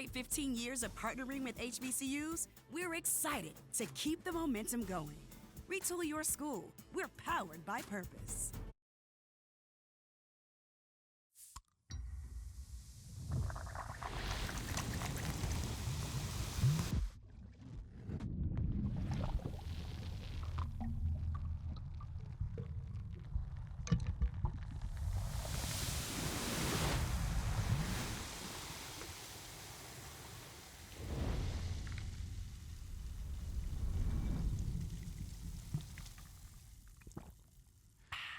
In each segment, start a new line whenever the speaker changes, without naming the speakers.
celebrate 15 years of partnering with HBCUs, we're excited to keep the momentum going. Retool your school. We're powered by purpose.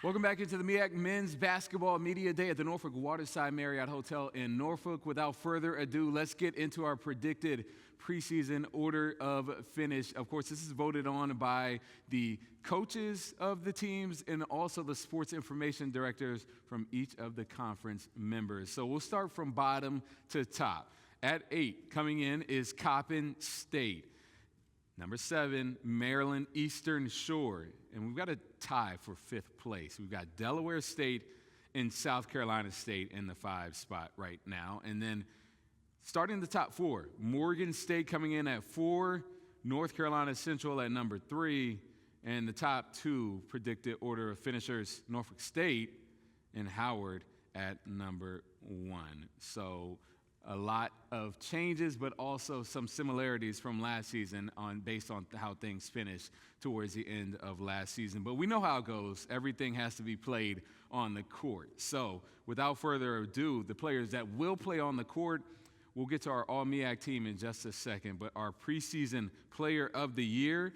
Welcome back into the MEAC Men's Basketball Media Day at the Norfolk Waterside Marriott Hotel in Norfolk. Without further ado, let's get into our predicted preseason order of finish. Of course, this is voted on by the coaches of the teams and also the sports information directors from each of the conference members. So we'll start from bottom to top. At 8, coming in is Coppin State. Number 7, Maryland Eastern Shore. And we've got a tie for 5th place. We've got Delaware State and South Carolina State in the 5 spot right now. And then starting the top 4, Morgan State coming in at 4, North Carolina Central at number 3, and the top 2 predicted order of finishers, Norfolk State and Howard at number 1. So a lot of changes, but also some similarities from last season based on how things finished towards the end of last season. But we know how it goes. Everything has to be played on the court. So without further ado, the players that will play on the court, we'll get to our All-MEAC team in just a second. But our preseason player of the year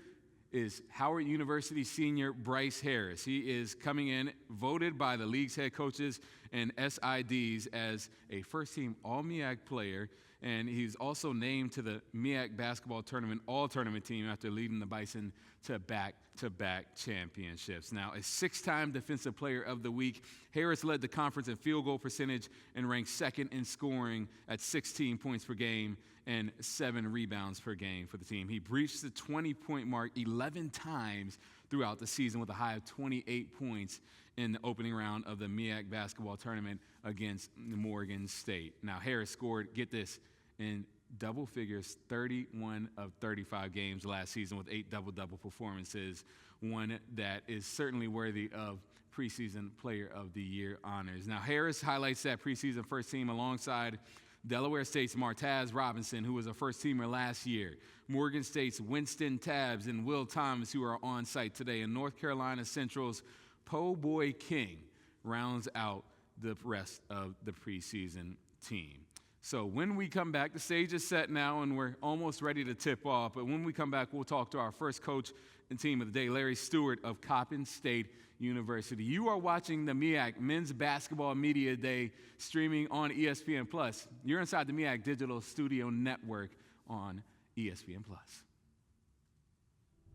is Howard University senior Bryce Harris. He is coming in, voted by the league's head coaches and SIDs as a first-team All-MEAC player, and he's also named to the MEAC basketball tournament all-tournament team after leading the Bison to back-to-back championships. Now, a 6-time Defensive Player of the Week, Harris led the conference in field goal percentage and ranked 2nd in scoring at 16 points per game and 7 rebounds per game for the team. He breached the 20-point mark 11 times throughout the season with a high of 28 points in the opening round of the MEAC basketball tournament against Morgan State. Now, Harris scored, get this, in double figures 31 of 35 games last season with 8 double-double performances, one that is certainly worthy of preseason player of the year honors. Now, Harris highlights that preseason first team alongside Delaware State's Martaz Robinson, who was a first-teamer last year, Morgan State's Winston Tabbs and Will Thomas, who are on site today, and North Carolina Central's Po Boy King rounds out the rest of the preseason team. So when we come back, the stage is set now, and we're almost ready to tip off. But when we come back, we'll talk to our first coach and team of the day, Larry Stewart of Coppin State University. You are watching the MEAC Men's Basketball Media Day streaming on ESPN+. You're inside the MEAC Digital Studio Network on ESPN+.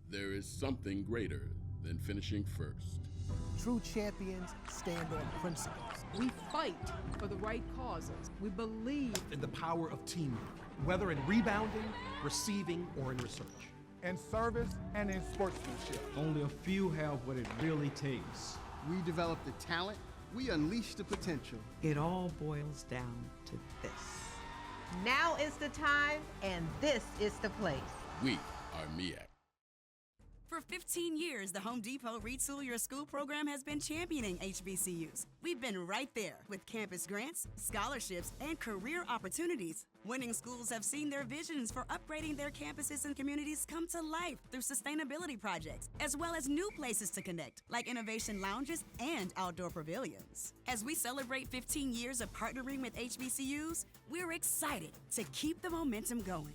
There is something greater than finishing first.
True champions stand on principles.
We fight for the right causes. We believe
in the power of teamwork, whether in rebounding, receiving, or in research.
In service and in sportsmanship.
Only a few have what it really takes.
We develop the talent, we unleash the potential.
It all boils down to this.
Now is the time, and this is the place.
We are MEAC.
For 15 years, the Home Depot Retool Your School program has been championing HBCUs. We've been right there with campus grants, scholarships, and career opportunities. Winning schools have seen their visions for upgrading their campuses and communities come to life through sustainability projects, as well as new places to connect, like innovation lounges and outdoor pavilions. As we celebrate 15 years of partnering with HBCUs, we're excited to keep the momentum going.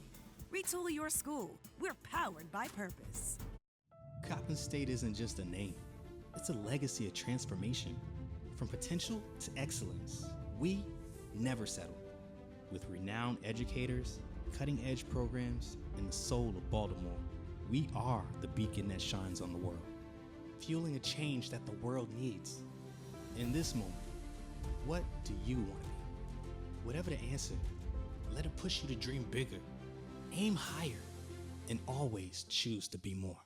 Retool your school. We're powered by purpose.
Coppin State isn't just a name. It's a legacy of transformation. From potential to excellence, we never settle. With renowned educators, cutting-edge programs, and the soul of Baltimore, we are the beacon that shines on the world, fueling a change that the world needs. In this moment, what do you want to be? Whatever the answer, let it push you to dream bigger, aim higher, and always choose to be more.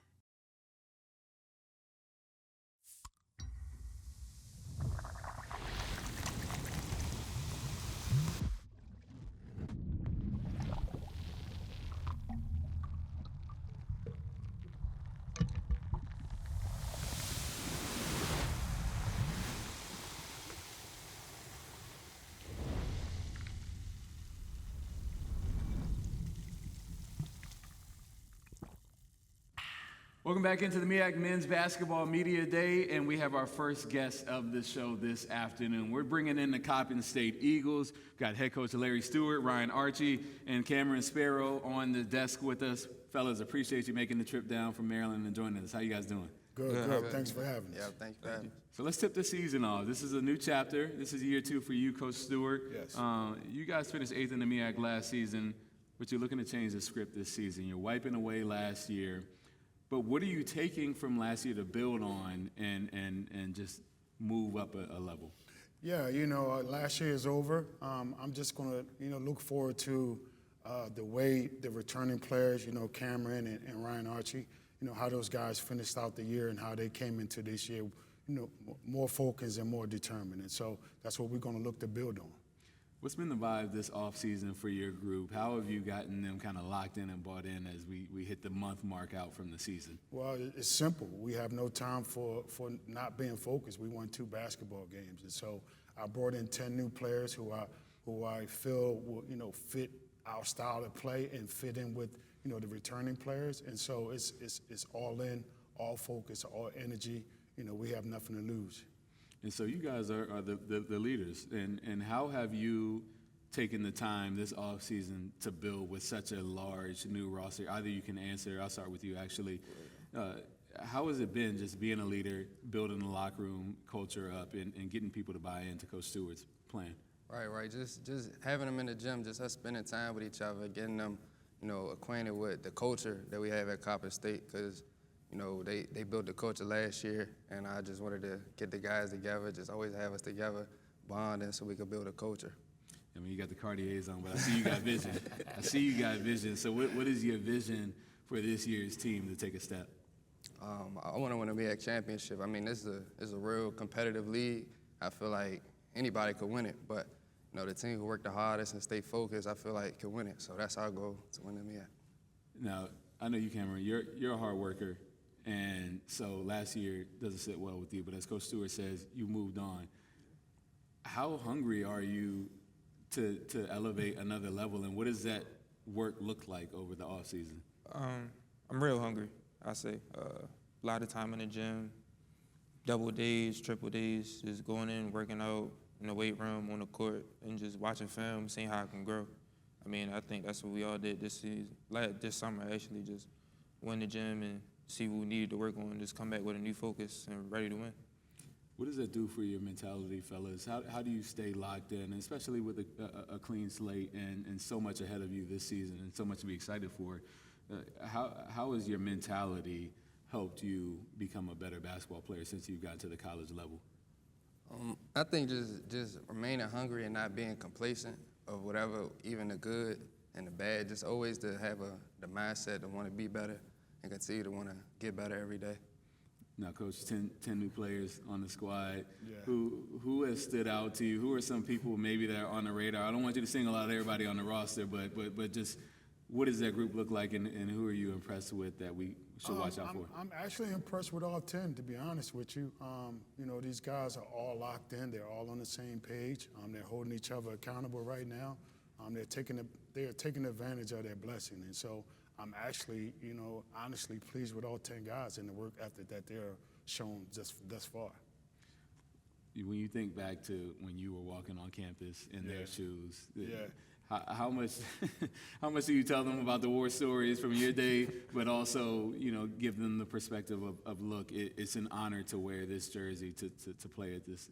Welcome back into the MEAC Men's Basketball Media Day, and we have our first guest of the show this afternoon. We're bringing in the Coppin State Eagles. We've got head coach Larry Stewart, Ryan Archie, and Cameron Sparrow on the desk with us. Fellas, appreciate you making the trip down from Maryland and joining us. How you guys doing?
Good. Thanks for having us.
Yeah, thanks for having us.
So let's tip the season off. This is a new chapter. This is year 2 for you, Coach Stewart.
Yes.
You guys finished 8th in the MEAC last season, but you're looking to change the script this season. You're wiping away last year. But what are you taking from last year to build on and just move up a level?
Yeah, last year is over. I'm just going to, look forward to the way the returning players, Cameron and Ryan Archie, how those guys finished out the year and how they came into this year, more focused and more determined. And so that's what we're going to look to build on.
What's been the vibe this offseason for your group? How have you gotten them kind of locked in and bought in as we hit the month mark out from the season?
Well, it's simple. We have no time for not being focused. We won 2 basketball games. And so I brought in 10 new players who I feel will, fit our style of play and fit in with, the returning players. And so it's all in, all focus, all energy. We have nothing to lose.
And so you guys are the leaders. And how have you taken the time this offseason to build with such a large new roster? Either you can answer, I'll start with you actually. How has it been just being a leader, building the locker room culture up, and getting people to buy into Coach Stewart's plan?
Right. Just having them in the gym, just us spending time with each other, getting them, acquainted with the culture that we have at Coppin State, because they built the culture last year, and I just wanted to get the guys together, just always have us together, bonding so we could build a culture.
I mean, you got the Cartiers on, but I see you got vision. So what is your vision for this year's team to take a step?
I want to win a MEAC championship. I mean, this is a real competitive league. I feel like anybody could win it, but the team who work the hardest and stay focused, I feel like can win it. So that's our goal, to win the MEAC.
Now, I know you, Cameron. You're a hard worker. And so last year doesn't sit well with you, but as Coach Stewart says, you moved on. How hungry are you to elevate another level, and what does that work look like over the offseason?
I'm real hungry, I say. A lot of time in the gym, double days, triple days, just going in, working out in the weight room, on the court, and just watching film, seeing how I can grow. I mean, I think that's what we all did this season. This summer, actually, just went to the gym and see what we needed to work on, just come back with a new focus and ready to win.
What does that do for your mentality, fellas? How do you stay locked in, especially with a clean slate and so much ahead of you this season and so much to be excited for? How has your mentality helped you become a better basketball player since you've gotten to the college level?
I think just remaining hungry and not being complacent of whatever, even the good and the bad, just always to have the mindset to want to be better and continue to want to get better every day.
Now, Coach, 10 new players on the squad.
Yeah.
Who has stood out to you? Who are some people maybe that are on the radar? I don't want you to single out everybody on the roster, but just what does that group look like, and who are you impressed with that we should watch out for?
I'm actually impressed with all 10, to be honest with you. These guys are all locked in. They're all on the same page. They're holding each other accountable right now. They're taking advantage of their blessing, and so I'm actually, honestly pleased with all 10 guys and the work ethic that they're shown just thus far.
When you think back to when you were walking on campus in their shoes,
yeah.
How much do you tell them about the war stories from your day, but also, give them the perspective of look, it's an honor to wear this jersey to play at this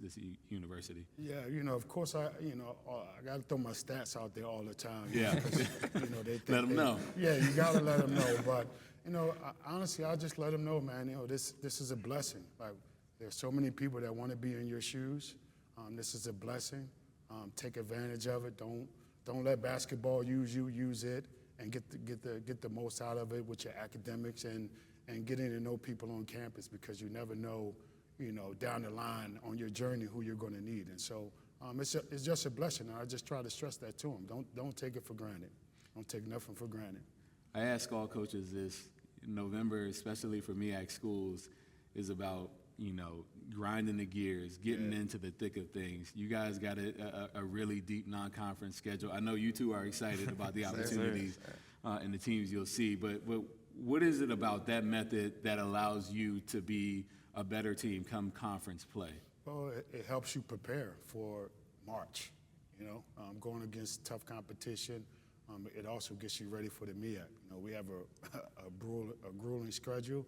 university?
Yeah, of course, I got to throw my stats out there all the time.
Yeah.
They think
let them know.
Yeah, you got to let them know. But, honestly, I just let them know, man, this is a blessing. Like, there's so many people that want to be in your shoes. This is a blessing. Take advantage of it. Don't let basketball use you, use it, and get the most out of it with your academics and getting to know people on campus, because you never know, down the line on your journey who you're going to need. And so it's just a blessing. I just try to stress that to them. Don't take it for granted. Don't take nothing for granted.
I ask all coaches this. November, especially for MEAC schools, is about grinding the gears, getting into the thick of things. You guys got a really deep non-conference schedule. I know you two are excited about the opportunities and the teams you'll see, but What is it about that method that allows you to be a better team come conference play?
Well, it helps you prepare for March, going against tough competition. It also gets you ready for the MEAC. We have a grueling schedule,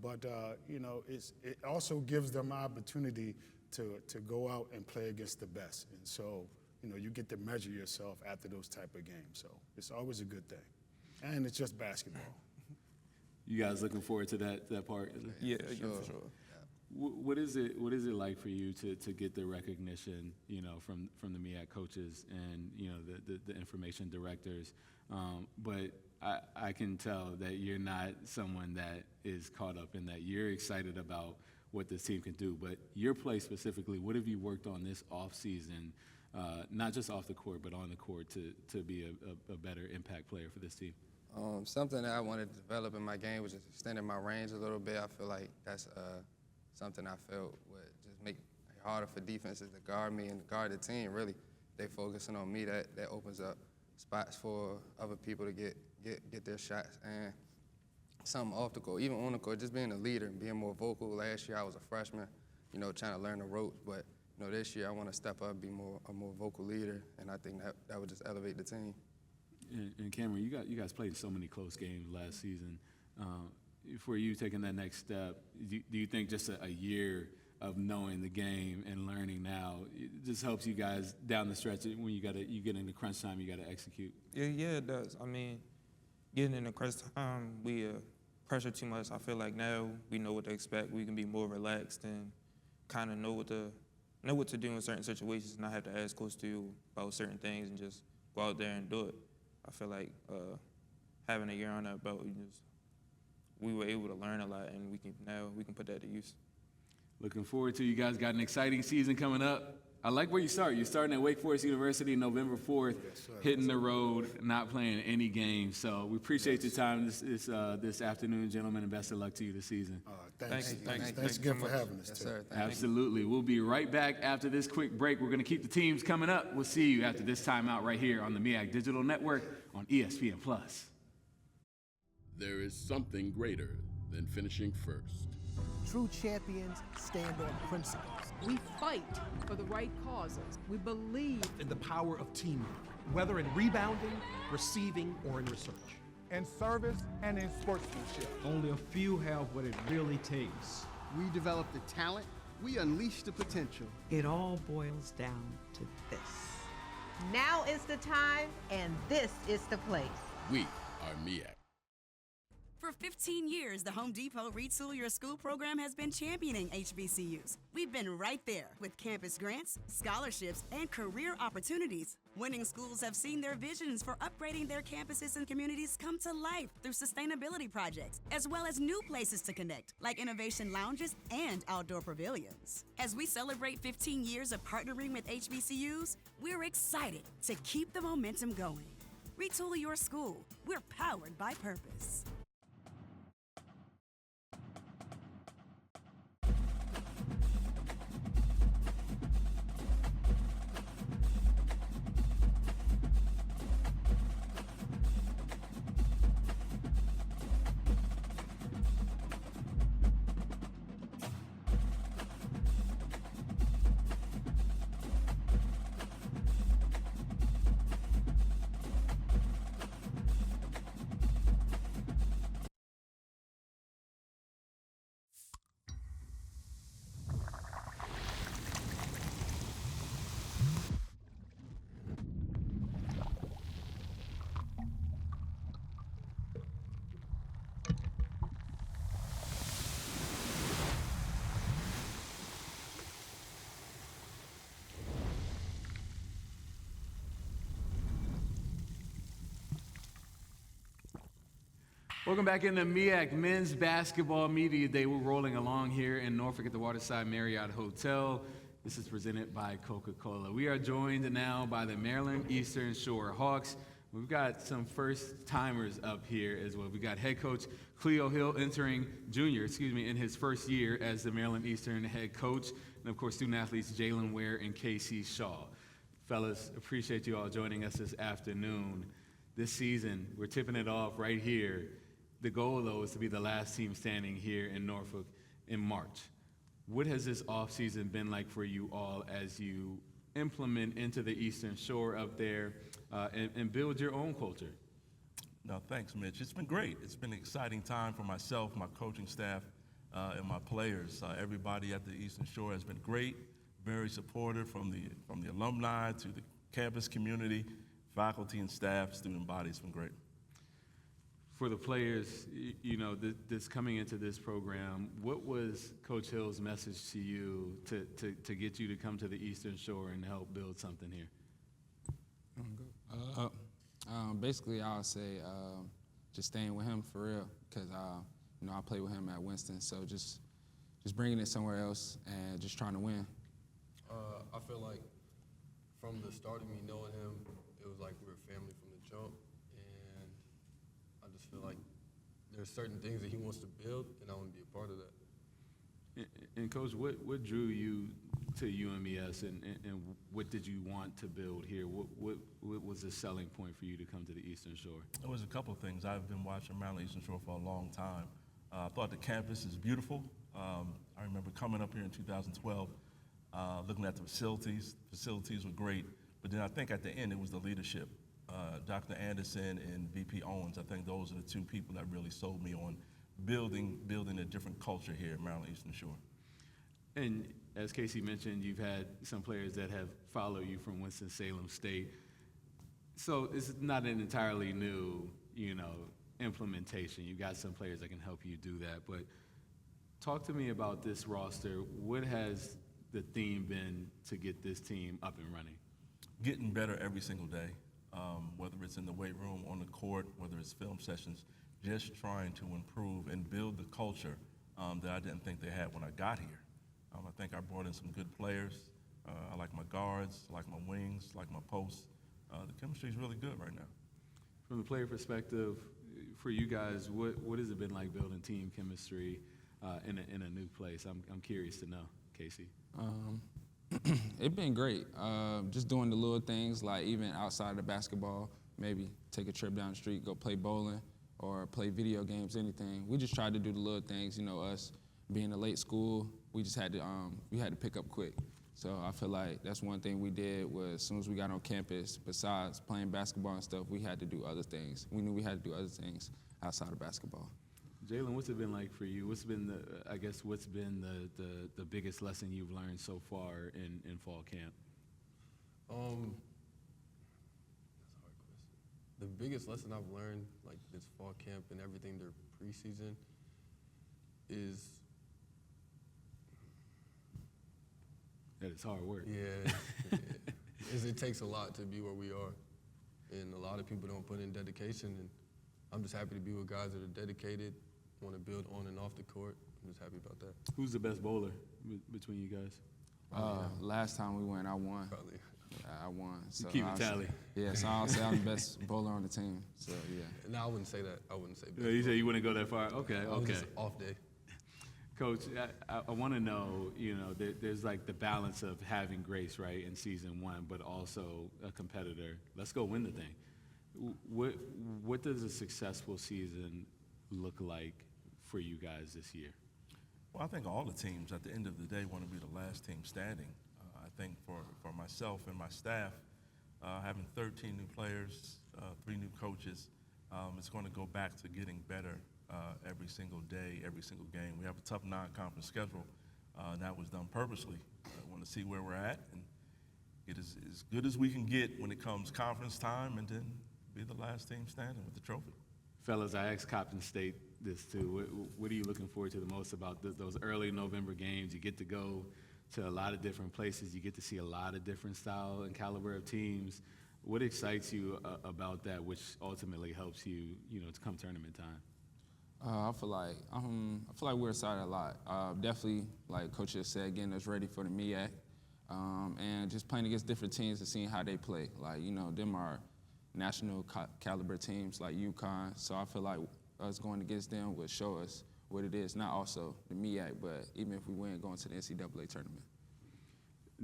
but it also gives them opportunity to go out and play against the best. And so, you get to measure yourself after those type of games. So it's always a good thing. And it's just basketball.
You guys looking forward to that part?
Yeah, for sure.
What is it like for you to get the recognition, from the MEAC coaches and, the information directors? But I can tell that you're not someone that is caught up in that. You're excited about what this team can do. But your play specifically, what have you worked on this off season, not just off the court, but on the court to be a better impact player for this team?
Something that I wanted to develop in my game was just extending my range a little bit. I feel like that's something I felt would just make it harder for defenses to guard me and guard the team, really. They focusing on me, that opens up spots for other people to get their shots. And something off the court, even on the court, just being a leader and being more vocal. Last year I was a freshman, trying to learn the ropes, but this year I want to step up and be a more vocal leader, and I think that would just elevate the team.
And Cameron, you guys played so many close games last season. For you taking that next step, do you think just a year of knowing the game and learning now it just helps you guys down the stretch when you get into crunch time, you got to execute?
Yeah, it does. I mean, getting into crunch time, we pressure too much. I feel like now we know what to expect. We can be more relaxed and kind of know what to do in certain situations, and not have to ask Coach Steele about certain things and just go out there and do it. I feel like having a year on that belt, we were able to learn a lot, and we can put that to use.
Looking forward to you guys. Got an exciting season coming up. I like where you start. You're starting at Wake Forest University November 4th, hitting the road, not playing any games. So we appreciate your time this afternoon, gentlemen, and best of luck to you this season.
Thanks again for having us.
Yes, sir.
Absolutely. We'll be right back after this quick break. We're going to keep the teams coming up. We'll see you after this timeout right here on the MEAC Digital Network on ESPN+.
There is something greater than finishing first.
True champions stand on principles.
We fight for the right causes. We believe
in the power of teamwork, whether in rebounding, receiving, or in research.
In service and in sportsmanship.
Only a few have what it really takes.
We develop the talent, we unleash the potential.
It all boils down to this.
Now is the time, and this is the place.
We are MEAC.
For 15 years, the Home Depot Retool Your School program has been championing HBCUs. We've been right there with campus grants, scholarships, and career opportunities. Winning schools have seen their visions for upgrading their campuses and communities come to life through sustainability projects, as well as new places to connect, like innovation lounges and outdoor pavilions. As we celebrate 15 years of partnering with HBCUs, we're excited to keep the momentum going. Retool Your School. We're powered by purpose.
Welcome back into MEAC Men's Basketball Media Day. We're rolling along here in Norfolk at the Waterside Marriott Hotel. This is presented by Coca-Cola. We are joined now by the Maryland Eastern Shore Hawks. We've got some first-timers up here as well. We've got head coach Cleo Hill in his first year as the Maryland Eastern head coach. And, of course, student-athletes Jalen Ware and Casey Shaw. Fellas, appreciate you all joining us this afternoon. This season, we're tipping it off right here. The goal, though, is to be the last team standing here in Norfolk in March. What has this offseason been like for you all as you implement into the Eastern Shore up there and build your own culture?
No, thanks, Mitch. It's been great. It's been an exciting time for myself, my coaching staff, and my players. Everybody at the Eastern Shore has been great, very supportive from the alumni to the campus community, faculty and staff, student body. It's been great.
For the players, you know, this coming into this program, what was Coach Hill's message to you to get you to come to the Eastern Shore and help build something here?
Basically, I would say just staying with him for real, because you know, I played with him at Winston, so just bringing it somewhere else and just trying to win.
I feel like from the start of me knowing him, it was like we were family from the jump, and I just feel like there's certain things that he wants to build, and I want to be a part of that.
And Coach, what drew you to UMES, and what did you want to build here? What was the selling point for you to come to the Eastern Shore?
It was a couple of things. I've been watching Maryland Eastern Shore for a long time. I thought the campus is beautiful. I remember coming up here in 2012, looking at the facilities. Facilities were great, but then I think at the end it was the leadership. Dr. Anderson and VP Owens, I think those are the two people that really sold me on building a different culture here at Maryland Eastern Shore.
And as Casey mentioned, you've had some players that have followed you from Winston-Salem State. So it's not an entirely new, you know, implementation. You've got some players that can help you do that. But talk to me about this roster. What has the theme been to get this team up and running?
Getting better every single day, whether it's in the weight room, on the court, whether it's film sessions, just trying to improve and build the culture that I didn't think they had when I got here. I think I brought in some good players. I like my guards, I like my wings, I like my posts. The chemistry is really good right now.
From the player perspective, for you guys, what has it been like building team chemistry in a new place? I'm curious to know, Casey.
It's been great. Just doing the little things, like even outside of basketball, maybe take a trip down the street, go play bowling, or play video games, anything. We just tried to do the little things. You know, us being a late school, we just had to pick up quick. So I feel like that's one thing we did was as soon as we got on campus, besides playing basketball and stuff, we had to do other things. We knew we had to do other things outside of basketball.
Jalen, what's it been like for you? What's been the biggest lesson you've learned so far in fall camp?
That's a hard question. The biggest lesson I've learned, like this fall camp and everything, their preseason, is
that it's hard work.
Yeah, it takes a lot to be where we are, and a lot of people don't put in dedication. And I'm just happy to be with guys that are dedicated, want to build on and off the court. I'm just happy about that.
Who's the best bowler between you guys?
Last time we went, I won.
Probably.
I won. So
keep a tally.
Yeah, so I'll say I'm the best bowler on the team. So yeah.
No, I wouldn't say that. I wouldn't say.
Yeah, you said you wouldn't go that far. Okay.
It was just off day.
Coach, I want to know, you know, there's like the balance of having grace, right, in season one, but also a competitor. Let's go win the thing. What does a successful season look like for you guys this year?
Well, I think all the teams at the end of the day want to be the last team standing. I think for myself and my staff, having 13 new players, 3 new coaches, it's going to go back to getting better every single day, every single game. We have a tough non-conference schedule. That was done purposely. I want to see where we're at and get as good as we can get when it comes conference time, and then be the last team standing with the trophy.
Fellas, I asked Coppin State this too. What are you looking forward to the most about those early November games? You get to go to a lot of different places. You get to see a lot of different style and caliber of teams. What excites you about that, which ultimately helps you, to come tournament time?
I feel like we're excited a lot. Definitely, like Coach just said, getting us ready for the MEAC, and just playing against different teams and seeing how they play. Like, them are national caliber teams like UConn. So I feel like us going against them would show us what it is. Not also the MEAC, but even if we win, going to the NCAA tournament.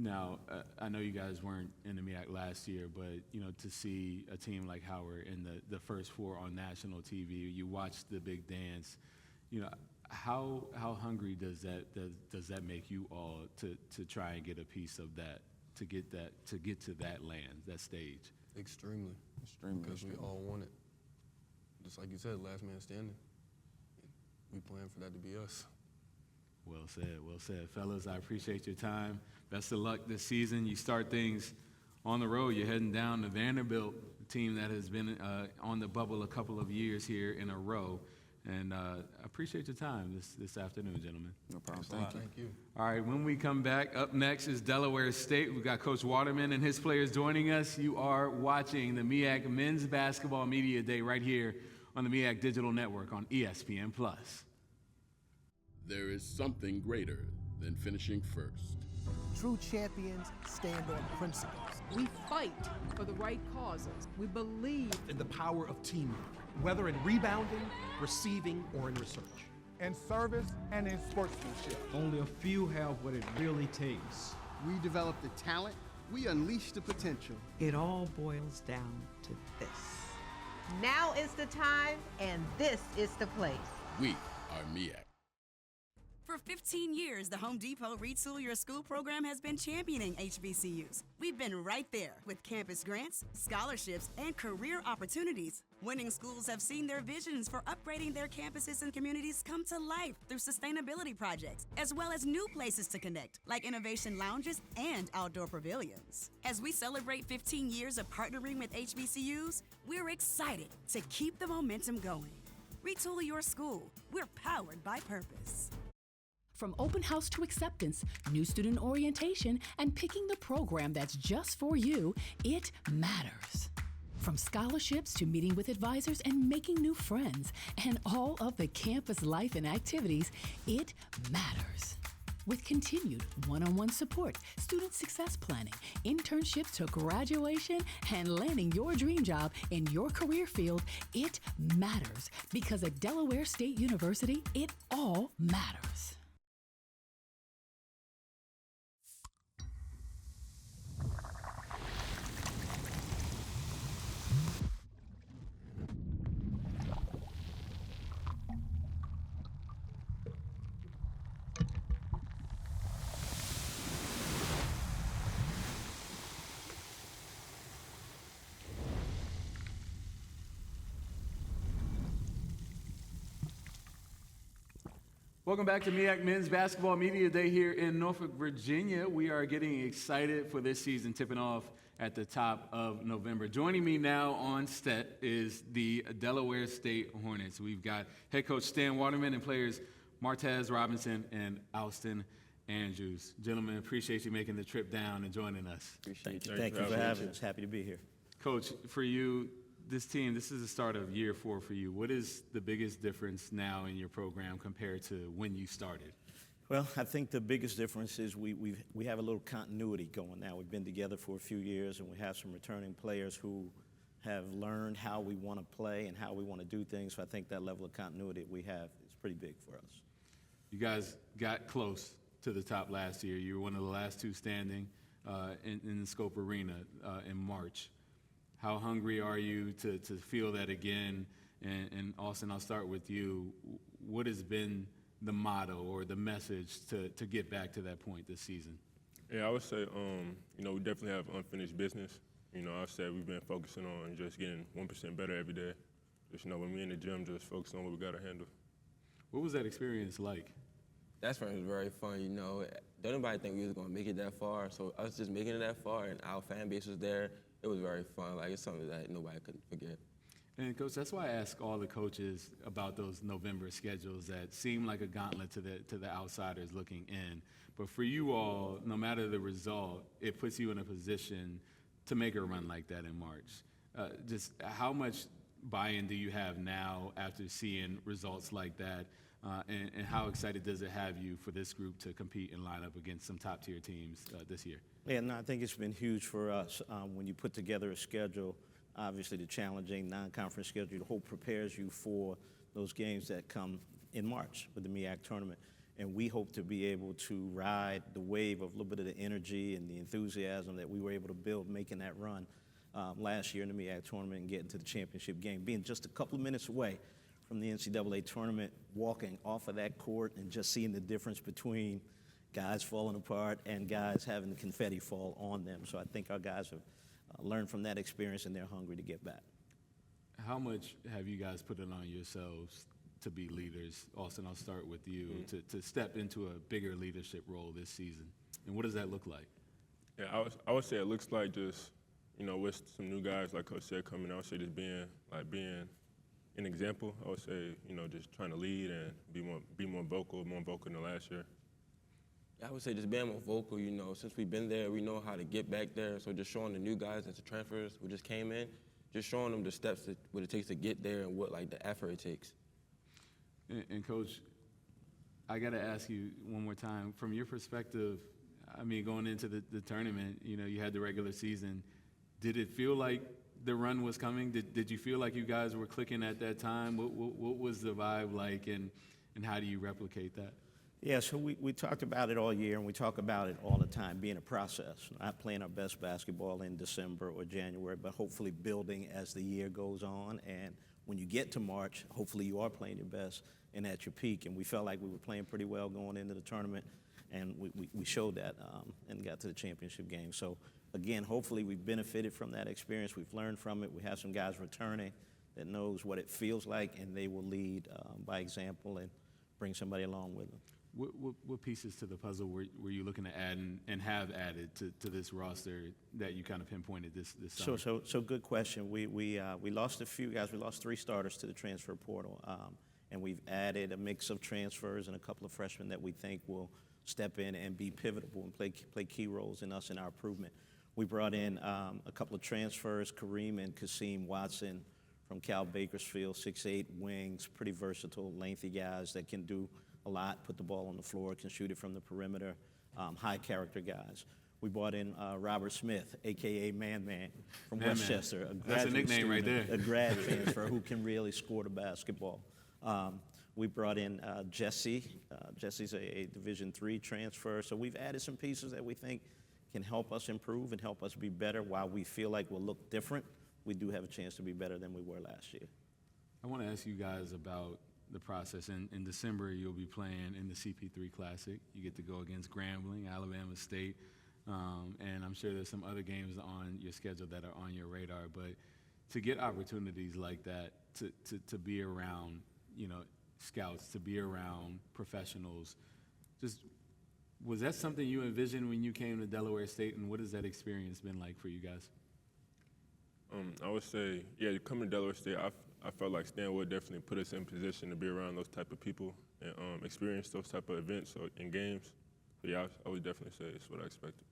Now, I know you guys weren't in the MEAC last year, but to see a team like Howard in the first four on national TV, you watched the big dance. How hungry does that make you all to try and get a piece of that, to get to that land, that stage?
Extremely, because we all want it. Just like you said, last man standing. We plan for that to be us.
Well said. Fellas, I appreciate your time. Best of luck this season. You start things on the road. You're heading down to Vanderbilt, a team that has been on the bubble a couple of years here in a row. And I appreciate your time this afternoon, gentlemen.
No problem.
Thank you.
All right, when we come back, up next is Delaware State. We've got Coach Waterman and his players joining us. You are watching the MEAC Men's Basketball Media Day right here on the MEAC Digital Network on ESPN+.
There is something greater than finishing first.
True champions stand on principles.
We fight for the right causes. We believe
in the power of teamwork, whether in rebounding, receiving, or in research.
In service and in sportsmanship.
Only a few have what it really takes.
We develop the talent, we unleash the potential.
It all boils down to this.
Now is the time, and this is the place.
We are MEAC.
For 15 years, the Home Depot Retool Your School program has been championing HBCUs. We've been right there with campus grants, scholarships, and career opportunities. Winning schools have seen their visions for upgrading their campuses and communities come to life through sustainability projects, as well as new places to connect, like innovation lounges and outdoor pavilions. As we celebrate 15 years of partnering with HBCUs, we're excited to keep the momentum going. Retool your school. We're powered by purpose.
From open house to acceptance, new student orientation, and picking the program that's just for you, it matters. From scholarships to meeting with advisors and making new friends, and all of the campus life and activities, it matters. With continued one-on-one support, student success planning, internships to graduation, and landing your dream job in your career field, it matters. Because at Delaware State University, it all matters.
Welcome back to MEAC Men's Basketball Media Day here in Norfolk, Virginia. We are getting excited for this season tipping off at the top of November. Joining me now on set is the Delaware State Hornets. We've got head coach Stan Waterman and players Martez Robinson and Alston Andrews. Gentlemen, appreciate you making the trip down and joining us.
Thank you for having us. Happy to be here.
Coach, for you, this team, this is the start of year 4 for you. What is the biggest difference now in your program compared to when you started?
Well, I think the biggest difference is we have a little continuity going now. We've been together for a few years, and we have some returning players who have learned how we want to play and how we want to do things. So I think that level of continuity we have is pretty big for us.
You guys got close to the top last year. You were one of the last two standing in the Scope Arena in March. How hungry are you to feel that again? And Austin, I'll start with you. What has been the motto or the message to get back to that point this season?
Yeah, I would say, we definitely have unfinished business. I've said we've been focusing on just getting 1% better every day. Just, when we're in the gym, just focus on what we got to handle.
What was that experience like?
That experience was very fun, Don't anybody think we was going to make it that far, so us just making it that far, and our fan base was there. It was very fun. It's something that nobody could forget.
And, Coach, that's why I ask all the coaches about those November schedules that seem like a gauntlet to the outsiders looking in. But for you all, no matter the result, it puts you in a position to make a run like that in March. Just how much buy-in do you have now after seeing results like that? And how excited does it have you for this group to compete and line up against some top-tier teams this year?
Yeah, no, I think it's been huge for us. When you put together a schedule, obviously the challenging non-conference schedule, the whole prepares you for those games that come in March with the MEAC tournament. And we hope to be able to ride the wave of a little bit of the energy and the enthusiasm that we were able to build making that run last year in the MEAC tournament and getting to the championship game. Being just a couple of minutes away from the NCAA tournament, walking off of that court and just seeing the difference between guys falling apart and guys having the confetti fall on them. So I think our guys have learned from that experience, and they're hungry to get back.
How much have you guys put it on yourselves to be leaders? Austin, I'll start with you, to step into a bigger leadership role this season. And what does that look like?
Yeah, I would say it looks like just, with some new guys, like Coach said, coming, I would say just being an example. I would say, just trying to lead and be more vocal than last year.
I would say just being more vocal, since we've been there, we know how to get back there. So just showing the new guys that's the transfers who just came in, just showing them the steps what it takes to get there and what the effort it takes.
And Coach, I got to ask you one more time, from your perspective, I mean, going into the tournament, you had the regular season. Did it feel like the run was coming? Did you feel like you guys were clicking at that time? What was the vibe like, and how do you replicate that?
Yeah, so we talked about it all year, and we talk about it all the time, being a process. Not playing our best basketball in December or January, but hopefully building as the year goes on. And when you get to March, hopefully you are playing your best and at your peak. And we felt like we were playing pretty well going into the tournament, and we showed that and got to the championship game. So, again, hopefully we've benefited from that experience. We've learned from it. We have some guys returning that knows what it feels like, and they will lead by example and bring somebody along with them.
What pieces to the puzzle were you looking to add and have added to this roster that you kind of pinpointed this summer?
So good question. We lost a few guys. We lost 3 starters to the transfer portal, and we've added a mix of transfers and a couple of freshmen that we think will step in and be pivotal and play key roles in our improvement. We brought in a couple of transfers, Kareem and Kasim Watson from Cal Bakersfield, 6'8" wings, pretty versatile, lengthy guys that can do a lot, put the ball on the floor, can shoot it from the perimeter, high character guys. We brought in Robert Smith, AKA Man from Westchester, a
That's a nickname
student,
right there.
a grad transfer who can really score the basketball. We brought in Jesse. Jesse's a Division III transfer. So we've added some pieces that we think can help us improve and help us be better. While we feel like we'll look different, we do have a chance to be better than we were last year.
I want to ask you guys about the process. In December, you'll be playing in the CP3 Classic. You get to go against Grambling, Alabama State, and I'm sure there's some other games on your schedule that are on your radar. But to get opportunities like that, to be around, scouts, to be around professionals, just was that something you envisioned when you came to Delaware State, and what has that experience been like for you guys?
I would say, coming to Delaware State, I felt like Stan Wood definitely put us in position to be around those type of people and experience those type of events and games. So I would definitely say it's what I expected.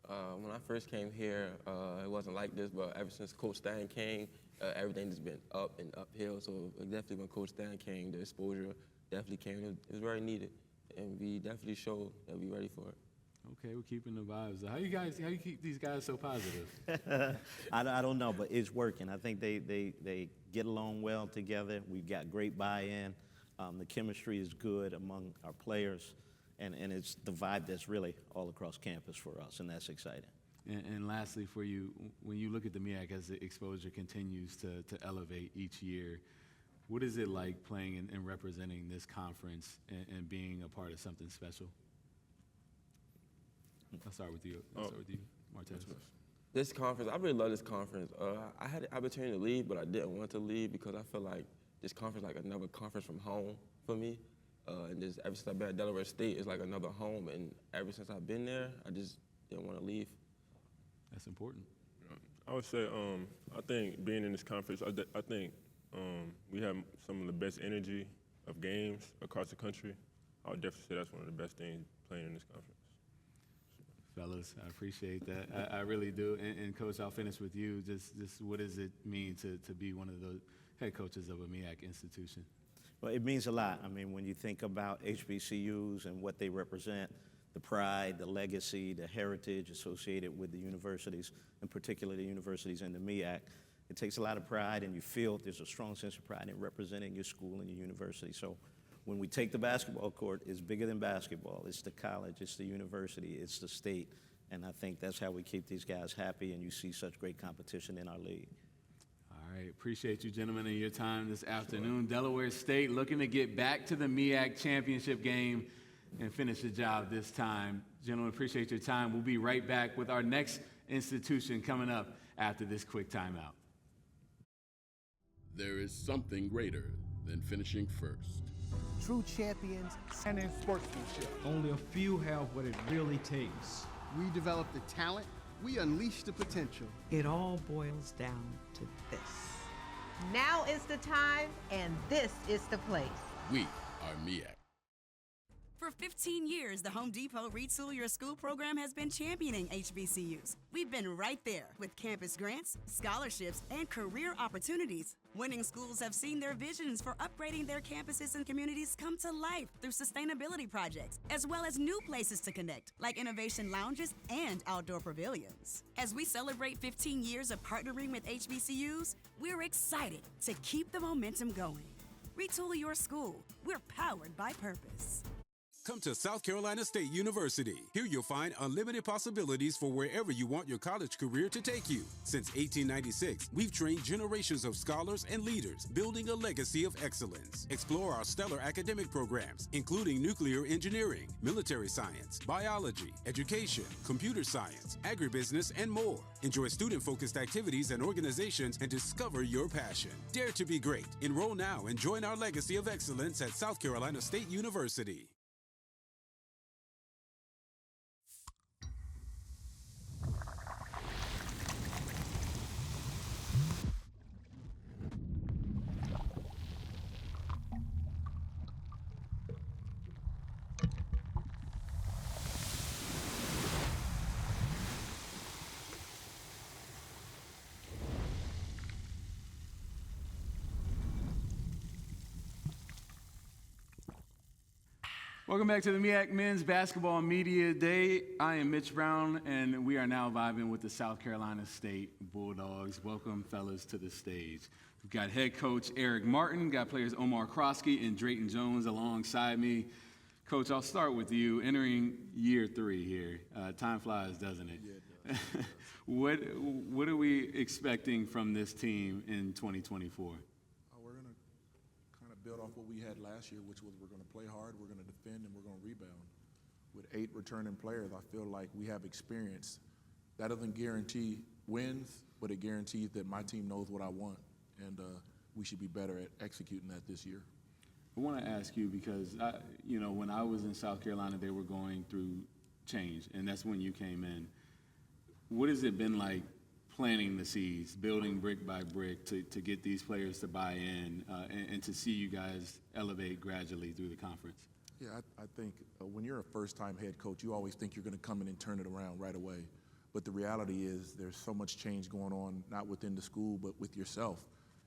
When I first came here, it wasn't like this, but ever since Coach Stan came, everything has been up and uphill. So definitely when Coach Stan came, the exposure definitely came. It was very needed, and we definitely showed that we're ready for it.
Okay, we're keeping the vibes. How you keep these guys so positive?
I don't know, but it's working. I think they get along well together. We've got great buy-in. The chemistry is good among our players, and it's the vibe that's really all across campus for us, and that's exciting.
And lastly, for you, when you look at the MEAC as the exposure continues to elevate each year, what is it like playing and representing this conference and being a part of something special? I'll start with you. Martez.
This conference, I really love this conference. I had the opportunity to leave, but I didn't want to leave because I feel like this conference is like another conference from home for me. And ever since I've been at Delaware State, it's like another home. And ever since I've been there, I just didn't want to leave.
That's important.
I would say, I think being in this conference, I think we have some of the best energy of games across the country. I would definitely say that's one of the best things playing in this conference.
Fellas, I appreciate that. I really do. And Coach, I'll finish with you. Just what does it mean to be one of the head coaches of a MEAC institution?
Well, it means a lot. I mean, when you think about HBCUs and what they represent, the pride, the legacy, the heritage associated with the universities, and particularly the universities in the MEAC, it takes a lot of pride, and you feel there's a strong sense of pride in representing your school and your university. So when we take the basketball court, it's bigger than basketball. It's the college, it's the university, it's the state. And I think that's how we keep these guys happy, and you see such great competition in our league.
All right, appreciate you gentlemen and your time this afternoon. Delaware State looking to get back to the MEAC championship game and finish the job this time. Gentlemen, appreciate your time. We'll be right back with our next institution coming up after this quick timeout.
There is something greater than finishing first.
True champions
and in sportsmanship.
Only a few have what it really takes.
We develop the talent, we unleash the potential.
It all boils down to this.
Now is the time, and this is the place.
We are MEAC.
For 15 years, the Home Depot Retool Your School program has been championing HBCUs. We've been right there with campus grants, scholarships, and career opportunities. Winning schools have seen their visions for upgrading their campuses and communities come to life through sustainability projects, as well as new places to connect, like innovation lounges and outdoor pavilions. As we celebrate 15 years of partnering with HBCUs, we're excited to keep the momentum going. Retool your school. We're powered by purpose.
Come to South Carolina State University. Here you'll find unlimited possibilities for wherever you want your college career to take you. Since 1896, we've trained generations of scholars and leaders, building a legacy of excellence. Explore our stellar academic programs, including nuclear engineering, military science, biology, education, computer science, agribusiness, and more. Enjoy student-focused activities and organizations and discover your passion. Dare to be great. Enroll now and join our legacy of excellence at South Carolina State University.
Welcome back to the MEAC Men's Basketball Media Day. I am Mitch Brown, and we are now vibing with the South Carolina State Bulldogs. Welcome, fellas, to the stage. We've got head coach Eric Martin, got players Omar Krosky and Drayton Jones alongside me. Coach, I'll start with you. Entering year 3 here. Time flies, doesn't it? Yeah, it does. What are we expecting from this team in 2024?
Build off what we had last year, which was we're going to play hard, we're going to defend, and we're going to rebound. With 8 returning players, I feel like we have experience. That doesn't guarantee wins, but it guarantees that my team knows what I want, and we should be better at executing that this year.
I want to ask you because, when I was in South Carolina, they were going through change, and that's when you came in. What has it been like planting the seeds, building brick by brick to get these players to buy in and to see you guys elevate gradually through the conference?
Yeah, I think when you're a first-time head coach, you always think you're going to come in and turn it around right away. But the reality is there's so much change going on, not within the school, but with yourself.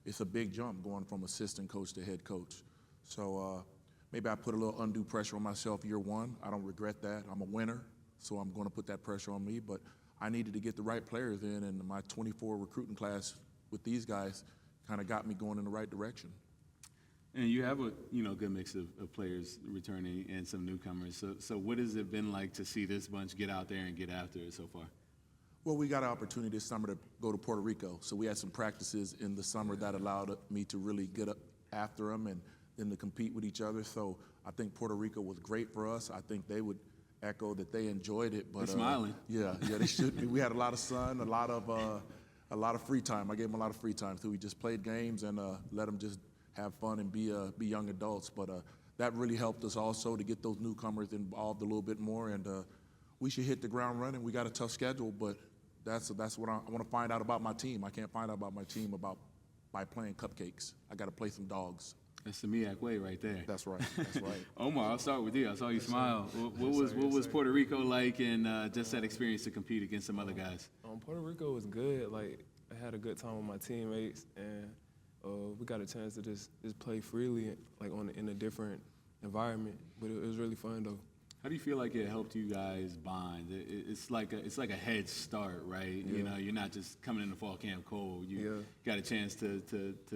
It's a big jump going from assistant coach to head coach. So maybe I put a little undue pressure on myself year 1. I don't regret that. I'm a winner, so I'm going to put that pressure on me. But I needed to get the right players in, and my 24 recruiting class with these guys kind of got me going in the right direction.
And you have a good mix of players returning and some newcomers. So what has it been like to see this bunch get out there and get after it so far?
Well, we got an opportunity this summer to go to Puerto Rico. So we had some practices in the summer that allowed me to really get up after them and then to compete with each other. So I think Puerto Rico was great for us. I think they would echo that they enjoyed it. But
they're smiling.
Yeah, they should be. We had a lot of sun, a lot of free time. I gave them a lot of free time, so we just played games and let them just have fun and be young adults. But that really helped us also to get those newcomers involved a little bit more. And we should hit the ground running. We got a tough schedule, but that's what I want to find out about my team. I can't find out about my team by playing cupcakes. I got to play some dogs.
That's the MEAC way right there.
That's right. That's right.
Omar, I'll start with you. I saw you smile. What was Puerto Rico like, and just that experience to compete against some other guys?
Puerto Rico was good. Like, I had a good time with my teammates, and we got a chance to just play freely, like in a different environment. But it was really fun though.
How do you feel like it helped you guys bond? It's like a head start, right?
Yeah.
You know, you're not just coming into fall camp cold. You got a chance to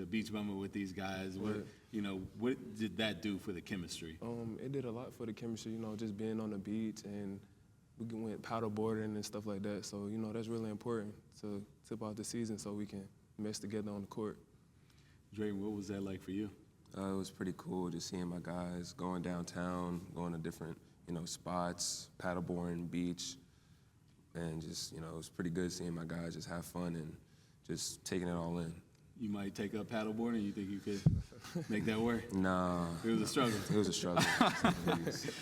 beach bummer with these guys. What did that do for the chemistry?
It did a lot for the chemistry. You know, just being on the beach, and we went paddle boarding and stuff like that. So you know, that's really important to tip off the season so we can mesh together on the court.
Dre, what was that like for you?
It was pretty cool just seeing my guys going downtown, going to different spots, paddleboarding, beach, and just, it was pretty good seeing my guys just have fun and just taking it all in.
You might take up paddleboarding? You think you could make that work?
Nah.
It was a struggle.
It was a struggle.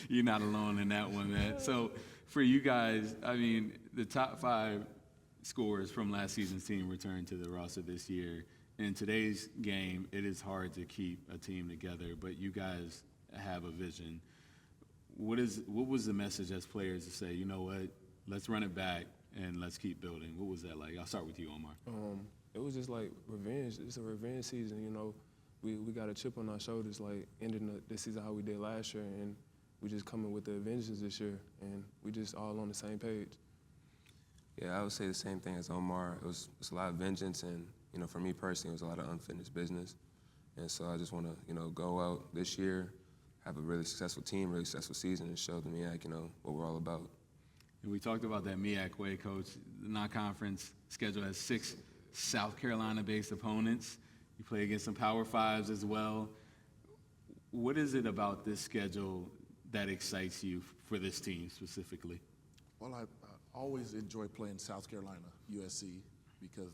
You're not alone in that one, man. So for you guys, I mean, the top 5 scorers from last season's team returned to the roster this year. In today's game, it is hard to keep a team together, but you guys have a vision. What was the message as players to say, you know what, let's run it back and let's keep building? What was that like? I'll start with you, Omar.
It was just like revenge. It's a revenge season, you know. We got a chip on our shoulders, like ending the season how we did last year, and we just coming with the vengeance this year, and we just all on the same page.
Yeah, I would say the same thing as Omar. It was a lot of vengeance, and for me personally, it was a lot of unfinished business. And so I just want to, go out this year, have a really successful team, really successful season, and show the MEAC, what we're all about.
And we talked about that MEAC way, Coach. The non-conference schedule has 6 South Carolina-based opponents. You play against some Power 5s as well. What is it about this schedule that excites you for this team specifically?
Well, I always enjoy playing South Carolina, USC, because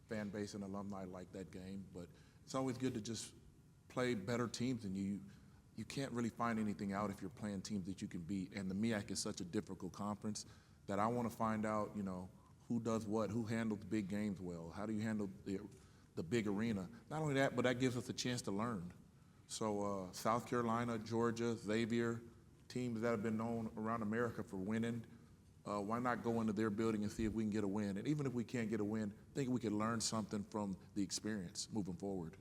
fan base and alumni like that game. But it's always good to just play better teams than you. You can't really find anything out if you're playing teams that you can beat. And the MEAC is such a difficult conference that I want to find out, who does what, who handles big games well, how do you handle the big arena. Not only that, but that gives us a chance to learn. So South Carolina, Georgia, Xavier, teams that have been known around America for winning, why not go into their building and see if we can get a win? And even if we can't get a win, I think we could learn something from the experience moving forward.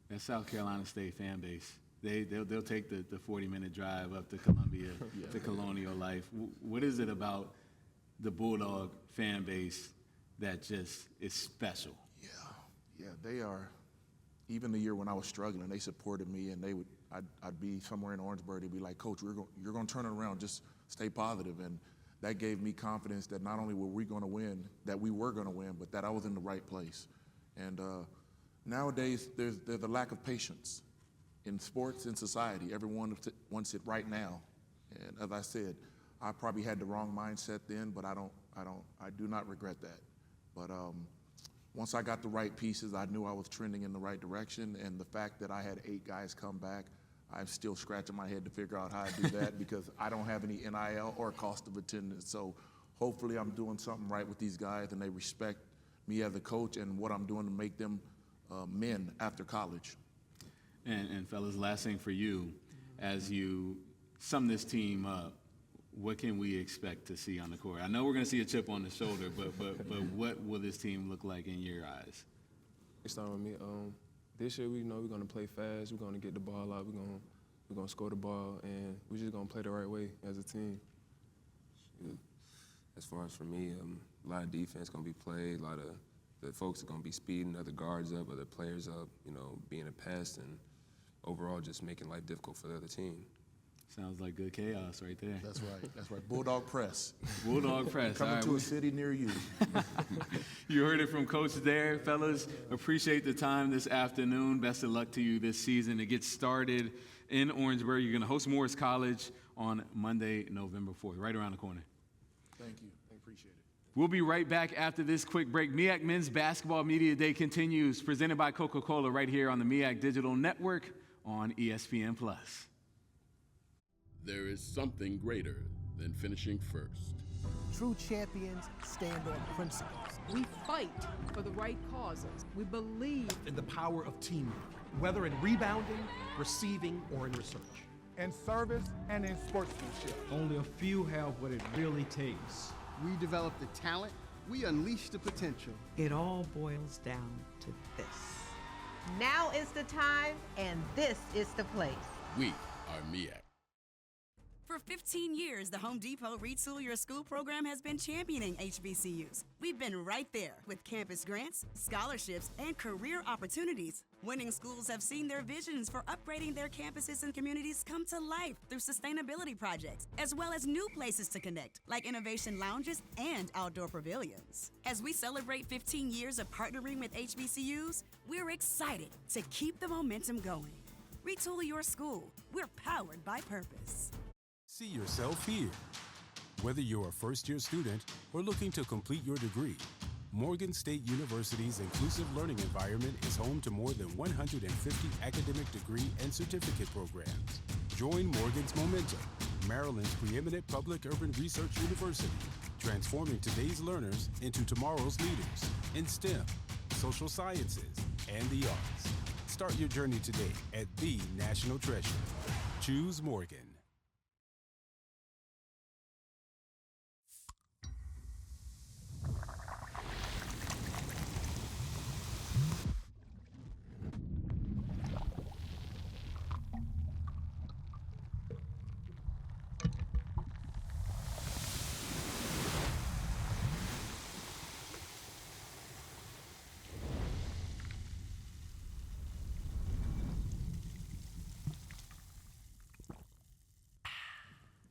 That South Carolina State fan base, they'll take the 40-minute drive up to Columbia, to Colonial Life. What is it about the Bulldog fan base that just is special?
Yeah, they are. Even the year when I was struggling, they supported me, and I'd be somewhere in Orangeburg. They'd be like, Coach, you're going to turn it around. Just stay positive. And that gave me confidence that not only were we going to win, that we were going to win, but that I was in the right place. And nowadays, there's a lack of patience in sports, in society. Everyone wants it right now. And as I said, I probably had the wrong mindset then, but I do not regret that. But once I got the right pieces, I knew I was trending in the right direction. And the fact that I had 8 guys come back, I'm still scratching my head to figure out how I do that because I don't have any NIL or cost of attendance. So hopefully I'm doing something right with these guys and they respect me as a coach and what I'm doing to make them men after college.
And fellas, last thing for you, as you sum this team up, what can we expect to see on the court? I know we're going to see a chip on the shoulder, but what will this team look like in your eyes?
It's starting with me. This year, we know we're going to play fast. We're going to get the ball out. We're going to score the ball, and we're just going to play the right way as a team.
As far as for me, a lot of defense going to be played. A lot of the folks are going to be speeding other guards up, other players up, being a pest, and overall just making life difficult for the other team.
Sounds like good chaos right there.
That's right. That's right. Bulldog Press.
Bulldog Press.
Coming to a city near you.
You heard it from Coach there, fellas. Appreciate the time this afternoon. Best of luck to you this season. It gets started in Orangeburg. You're going to host Morris College on Monday, November 4th, right around the corner.
Thank you. I appreciate it.
We'll be right back after this quick break. MEAC Men's Basketball Media Day continues, presented by Coca-Cola right here on the MEAC Digital Network on ESPN+.
There is something greater than finishing first.
True champions stand on principles.
We fight for the right causes. We believe
in the power of teamwork, whether in rebounding, receiving, or in research.
In service and in sportsmanship.
Only a few have what it really takes.
We develop the talent. We unleash the potential.
It all boils down to this.
Now is the time, and this is the place.
We are MEAC.
For 15 years, the Home Depot Retool Your School program has been championing HBCUs. We've been right there with campus grants, scholarships, and career opportunities. Winning schools have seen their visions for upgrading their campuses and communities come to life through sustainability projects, as well as new places to connect, like innovation lounges and outdoor pavilions. As we celebrate 15 years of partnering with HBCUs, we're excited to keep the momentum going. Retool your school. We're powered by purpose.
See yourself here. Whether you're a first-year student or looking to complete your degree, Morgan State University's inclusive learning environment is home to more than 150 academic degree and certificate programs. Join Morgan's Momentum, Maryland's preeminent public urban research university, transforming today's learners into tomorrow's leaders in STEM, social sciences, and the arts. Start your journey today at the National Treasure. Choose Morgan.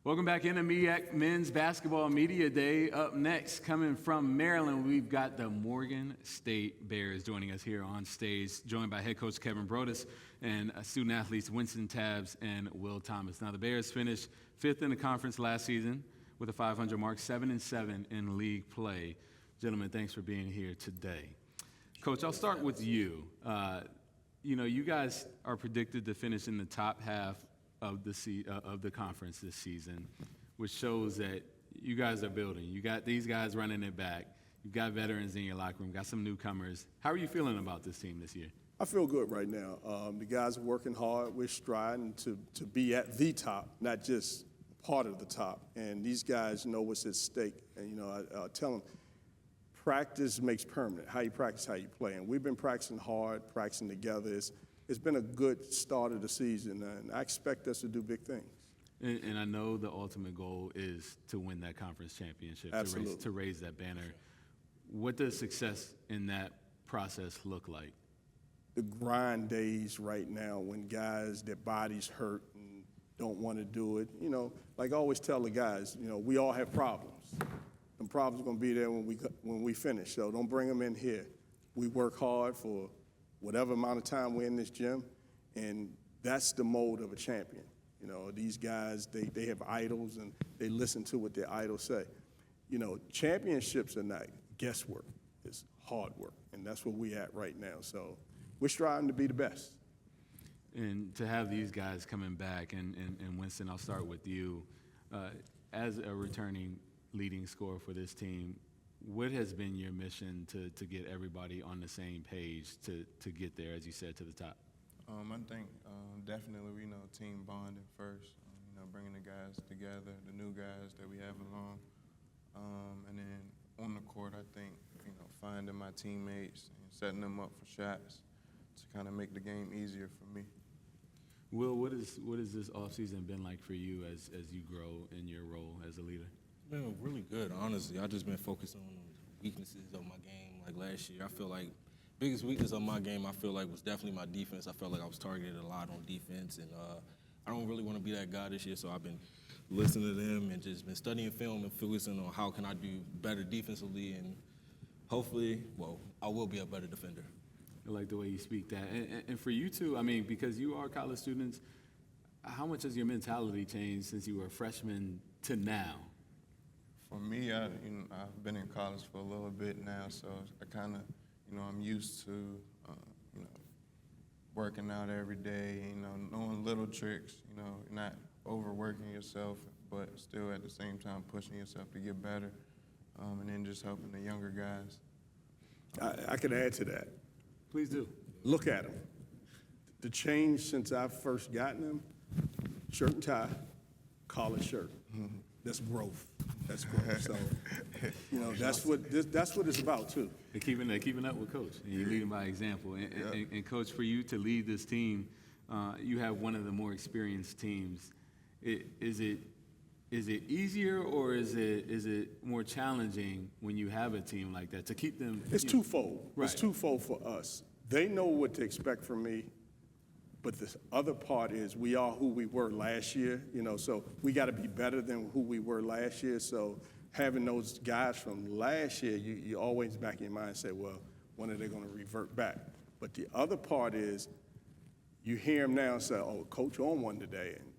Welcome back into MEAC Men's Basketball Media Day. Up next, coming from Maryland, we've got the Morgan State Bears joining us here on stage, joined by head coach Kevin Brodus and student athletes Winston Tabbs and Will Thomas. Now, the Bears finished 5th in the conference last season with a 500 mark, 7-7 in league play. Gentlemen, thanks for being here today. Coach, I'll start with you. You guys are predicted to finish in the top half of the conference this season, which shows that you guys are building. You got these guys running it back. You've got veterans in your locker room, got some newcomers. How are you feeling about this team this year?
I feel good right now. The guys are working hard. We're striving to be at the top, not just part of the top. And these guys know what's at stake. And, I tell them, practice makes permanent. How you practice, how you play. And we've been practicing hard, practicing together. It's been a good start of the season, and I expect us to do big things.
And I know the ultimate goal is to win that conference championship, to raise that banner. What does success in that process look like?
The grind days right now when guys, their bodies hurt and don't want to do it. Like I always tell the guys, we all have problems. And problems are going to be there when we finish, so don't bring them in here. We work hard for whatever amount of time we're in this gym, and that's the mode of a champion. These guys, they have idols, and they listen to what their idols say. Championships are not guesswork. It's hard work, and that's where we're at right now. So we're striving to be the best.
And to have these guys coming back, and Winston, I'll start with you. As a returning leading scorer for this team, what has been your mission to get everybody on the same page to get there, as you said, to the top?
I think definitely team bonding first, bringing the guys together, the new guys that we have along. And then on the court, I think, finding my teammates and setting them up for shots to kind of make the game easier for me.
Will, what is this offseason been like for you as you grow in your role as a leader?
It's been really good, honestly. I've just been focused on the weaknesses of my game. Like last year, I feel like biggest weakness of my game, I feel like, was definitely my defense. I felt like I was targeted a lot on defense, and I don't really want to be that guy this year, so I've been listening to them and just been studying film and focusing on how can I do better defensively, and hopefully, I will be a better defender.
I like the way you speak that. And for you too, because you are college students, how much has your mentality changed since you were a freshman to now?
For me, I've been in college for a little bit now, so I kind of, I'm used to, working out every day, knowing little tricks, not overworking yourself, but still at the same time pushing yourself to get better, and then just helping the younger guys.
I could add to that.
Please do.
Look at them. The change since I've first gotten them, shirt and tie, collared shirt. Mm-hmm. That's growth. That's growth. So, that's what it's about too.
They're keeping up with Coach, and you lead them by example. And Coach, for you to lead this team, you have one of the more experienced teams. Is it Is it easier or is it more challenging when you have a team like that to keep them?
It's twofold.
Right.
It's twofold for us. They know what to expect from me, but the other part is we are who we were last year, so we got to be better than who we were last year. So having those guys from last year, you always back in your mind say, well, when are they going to revert back? But the other part is you hear them now say, oh, coach on one today. And,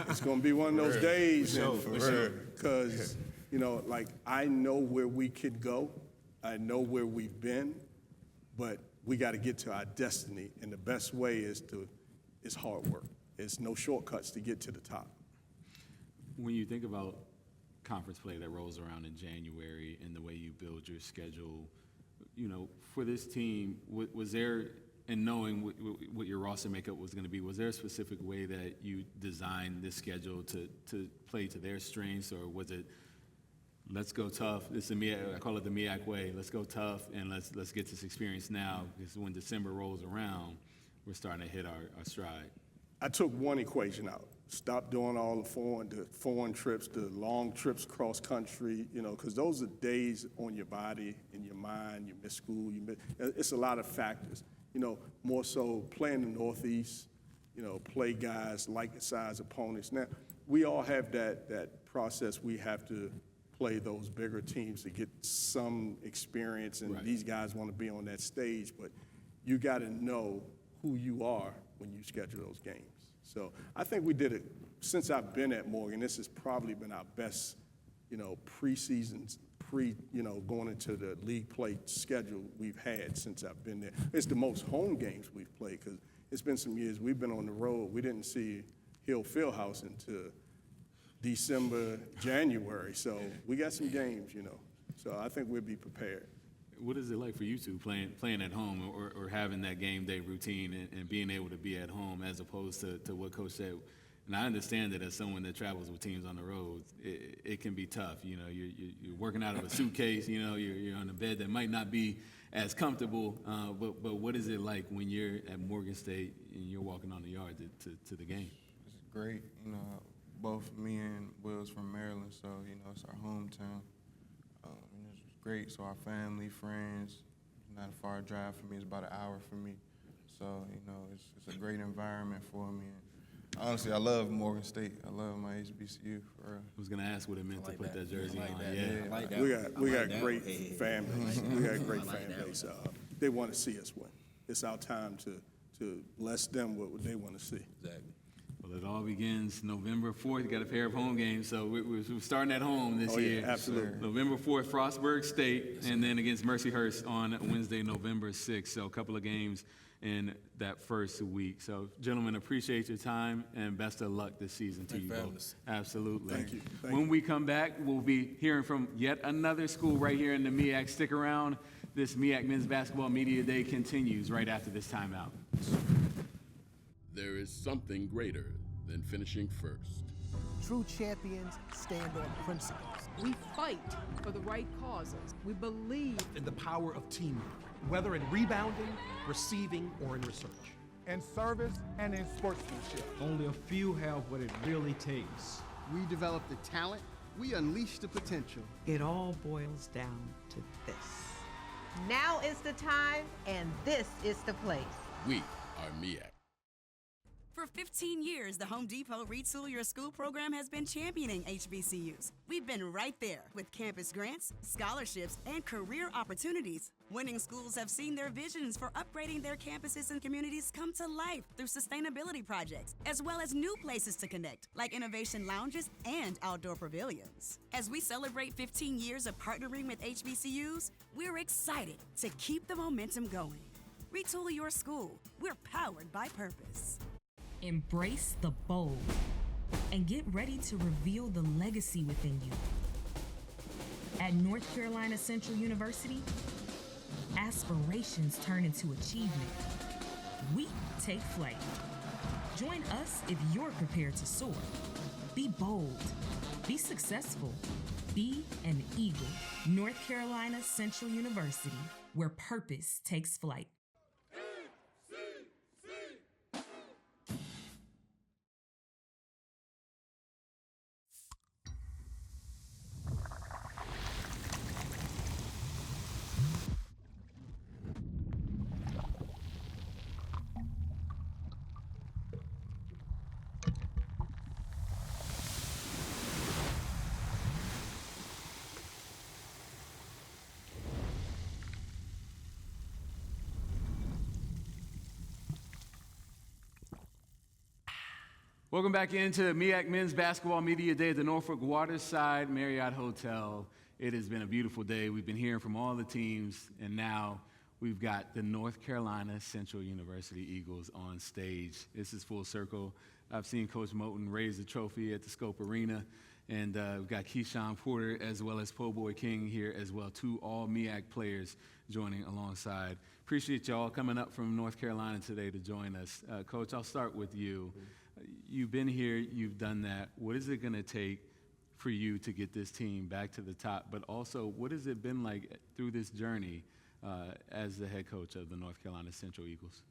it's going to be one of those days. Because, like I know where we could go. I know where we've been. But we got to get to our destiny. And the best way is hard work. There's no shortcuts to get to the top.
When you think about conference play that rolls around in January and the way you build your schedule, for this team, was there, and knowing what your roster makeup was going to be, was there a specific way that you designed this schedule to play to their strengths, or was it, let's go tough, this is I call it the MEAC way, let's go tough and let's get this experience now, because when December rolls around, we're starting to hit our stride?
I took one equation out. Stop doing all the foreign trips, the long trips cross country, because those are days on your body, in your mind. You miss school, it's a lot of factors. More so play in the Northeast, play guys like size opponents. Now, we all have that process. We have to play those bigger teams to get some experience, and these guys want to be on that stage, but you got to know who you are when you schedule those games. So I think we did it, since I've been at Morgan, this has probably been our best, preseasons, going into the league play schedule we've had since I've been there. It's the most home games we've played, because it's been some years we've been on the road. We didn't see Hill Fieldhouse until December, January. So we got some games, So I think we'll be prepared.
What is it like for you two playing at home or having that game day routine and being able to be at home as opposed to what Coach said? And I understand that as someone that travels with teams on the road, it can be tough. You're working out of a suitcase, you're on a bed that might not be as comfortable. But what is it like when you're at Morgan State and you're walking on the yard to the game?
It's great. Both me and Will's from Maryland, so, it's our hometown. It's great. So our family, friends, not a far drive for me. It's about an hour for me. So, it's a great environment for me. And honestly, I love Morgan State. I love my HBCU, for real.
I was going to ask what it meant to put that jersey on.
I like that.
We got great families. We got great families. They want to see us win. It's our time to bless them with what they want to see.
Exactly. Well, it all begins November 4th. You got a pair of home games, so we're starting at home this year.
Yeah, absolutely.
November 4th, Frostburg State, and then against Mercyhurst on Wednesday, November 6th. So a couple of games in that first week. So, gentlemen, appreciate your time, and best of luck this season to you both. Absolutely.
Thank you.
When we come back, we'll be hearing from yet another school right here in the MEAC. Stick around. This MEAC Men's Basketball Media Day continues right after this timeout.
There is something greater than finishing first.
True champions stand on principles.
We fight for the right causes. We believe
in the power of teamwork, whether in rebounding, receiving, or in research.
In service and in sportsmanship.
Only a few have what it really takes.
We develop the talent, we unleash the potential.
It all boils down to this.
Now is the time, and this is the place.
We are MEAC.
For 15 years, the Home Depot Retool Your School program has been championing HBCUs. We've been right there with campus grants, scholarships, and career opportunities. Winning schools have seen their visions for upgrading their campuses and communities come to life through sustainability projects, as well as new places to connect, like innovation lounges and outdoor pavilions. As we celebrate 15 years of partnering with HBCUs, we're excited to keep the momentum going. Retool your school. We're powered by purpose.
Embrace the bold and get ready to reveal the legacy within you. At North Carolina Central University, aspirations turn into achievement. We take flight. Join us if you're prepared to soar. Be bold. Be successful. Be an eagle. North Carolina Central University, where purpose takes flight.
Welcome back into MEAC Men's Basketball Media Day at the Norfolk Waterside Marriott Hotel. It has been a beautiful day. We've been hearing from all the teams, and now we've got the North Carolina Central University Eagles on stage. This is full circle. I've seen Coach Moten raise the trophy at the Scope Arena, and we've got Keyshawn Porter as well as Po' Boy King here as well, two all MEAC players joining alongside. Appreciate y'all coming up from North Carolina today to join us. Coach, I'll start with you. You've been here, you've done that. What is it going to take for you to get this team back to the top? But also, what has it been like through this journey as the head coach of the North Carolina Central Eagles?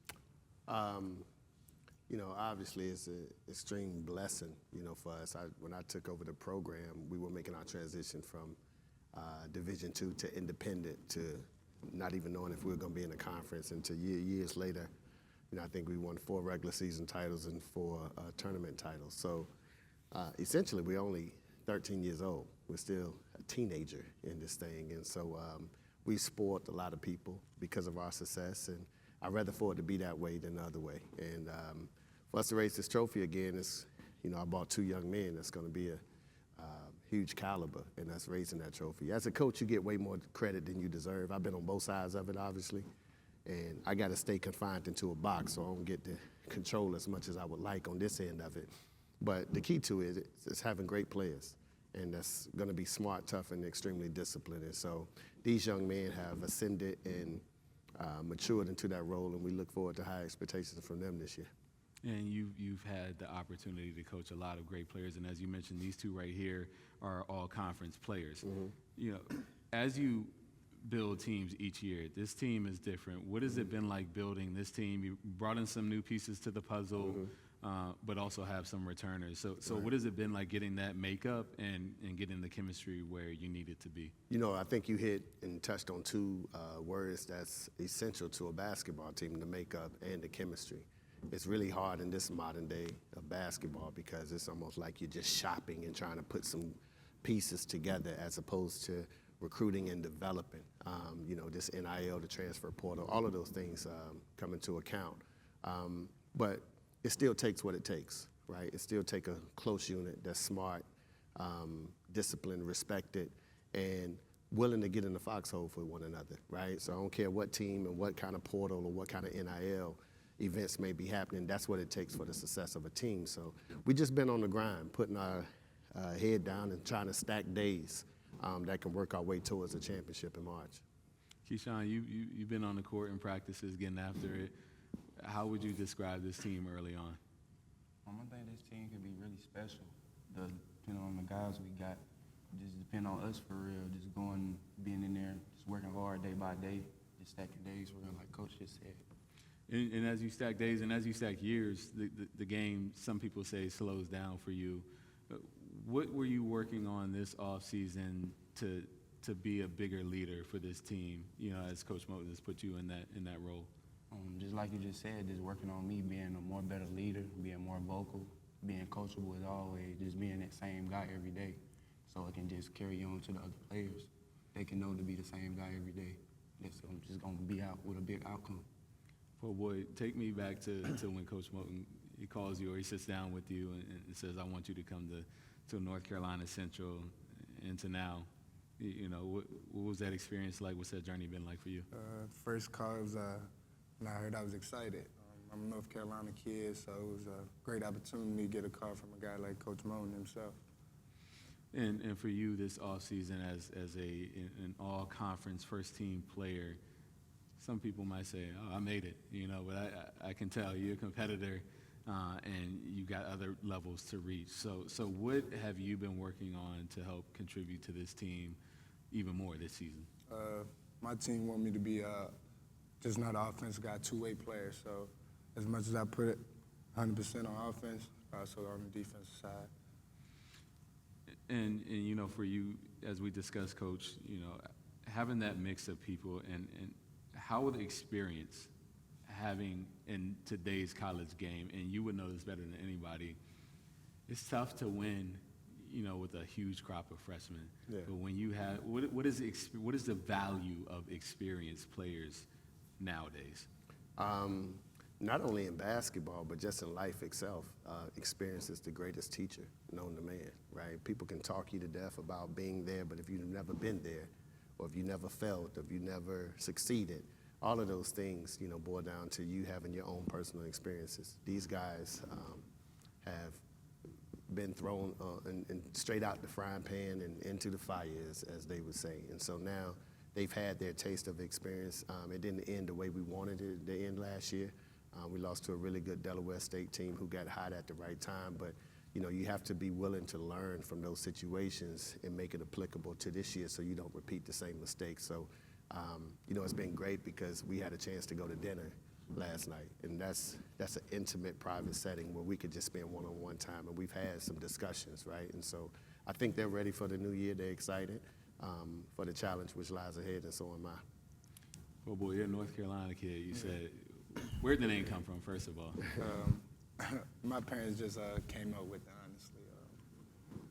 You know, obviously it's an extreme blessing, you know, for us. When I took over the program, we were making our transition from Division II to independent to not even knowing if we were going to be in a conference until years later. You know, I think we won 4 regular season titles and 4 tournament titles. So essentially, we're only 13 years old. We're still a teenager in this thing. And so we sport a lot of people because of our success. And I'd rather for it to be that way than the other way. And for us to raise this trophy again, it's, you know, I brought 2 young men that's going to be a huge caliber in us raising that trophy. As a coach, you get way more credit than you deserve. I've been on both sides of it, obviously. And I got to stay confined into a box, so I don't get to control as much as I would like on this end of it. But the key to it is having great players, and that's going to be smart, tough, and extremely disciplined. And so these young men have ascended and matured into that role, and we look forward to high expectations from them this year.
And you've had the opportunity to coach a lot of great players, and as you mentioned, these 2 right here are all conference players. Mm-hmm. You know, as you build teams each year, this team is different. What has it been like building this team? You brought in some new pieces to the puzzle, but also have some returners. So what has it been like getting that makeup and getting the chemistry where you need it to be?
You know, I think you hit and touched on 2 words that's essential to a basketball team, the makeup and the chemistry. It's really hard in this modern day of basketball because it's almost like you're just shopping and trying to put some pieces together as opposed to recruiting and developing. You know, this NIL, the transfer portal, all of those things come into account. But it still takes what it takes, right? It still takes a close unit that's smart, disciplined, respected, and willing to get in the foxhole for one another, right? So I don't care what team and what kind of portal or what kind of NIL events may be happening. That's what it takes for the success of a team. So we just been on the grind, putting our head down and trying to stack days that can work our way towards a championship in March.
Keyshawn, you've been on the court in practices, getting after it. How would you describe this team early on?
I think this team could be really special. Depending on the guys we got, just depend on us for real. Just going, being in there, just working hard day by day, just stacking days for real, like Coach just said.
And as you stack days and as you stack years, the game, some people say, slows down for you. What were you working on this offseason to be a bigger leader for this team, you know, as Coach Moten has put you in that role?
Just like you just said, just working on me being a more better leader, being more vocal, being coachable as always, just being that same guy every day so it can just carry on to the other players. They can know to be the same guy every day. I'm just going to be out with a big outcome.
Well, boy, take me back to when Coach Moten, he calls you or he sits down with you and says, I want you to come to North Carolina Central and to now. You know, what was that experience like? What's that journey been like for you?
First call was, when I heard, I was excited. I'm a North Carolina kid, so it was a great opportunity to get a call from a guy like Coach Moten himself.
And for you this offseason as an all-conference first-team player, some people might say, oh, I made it, you know, but I can tell you're a competitor and you got other levels to reach. So what have you been working on to help contribute to this team even more this season?
My team want me to be just not an offense guy, two-way player. So as much as I put it 100% on offense, also on the defensive side.
And you know, for you, as we discussed, Coach, you know, having that mix of people and how would the experience having in today's college game, and you would know this better than anybody, it's tough to win, you know, with a huge crop of freshmen. Yeah. But when you have, what is the value of experienced players nowadays?
not only in basketball, but just in life itself, experience is the greatest teacher known to man, right? People can talk you to death about being there, but if you've never been there, or if you never felt, or if you never succeeded, all of those things, boil down to you having your own personal experiences. These guys have been thrown and straight out the frying pan and into the fire, as they would say. And so now they've had their taste of experience. It didn't end the way we wanted it to end last year. We lost to a really good Delaware State team who got hot at the right time, but you have to be willing to learn from those situations and make it applicable to this year so you don't repeat the same mistakes. So, it's been great because we had a chance to go to dinner last night, and that's an intimate, private setting where we could just spend one-on-one time, and we've had some discussions, right? And so I think they're ready for the new year. They're excited for the challenge which lies ahead, and so am I.
Oh boy, you're a North Carolina kid. You said, where'd the name come from, first of all?
My parents just came up with it, honestly.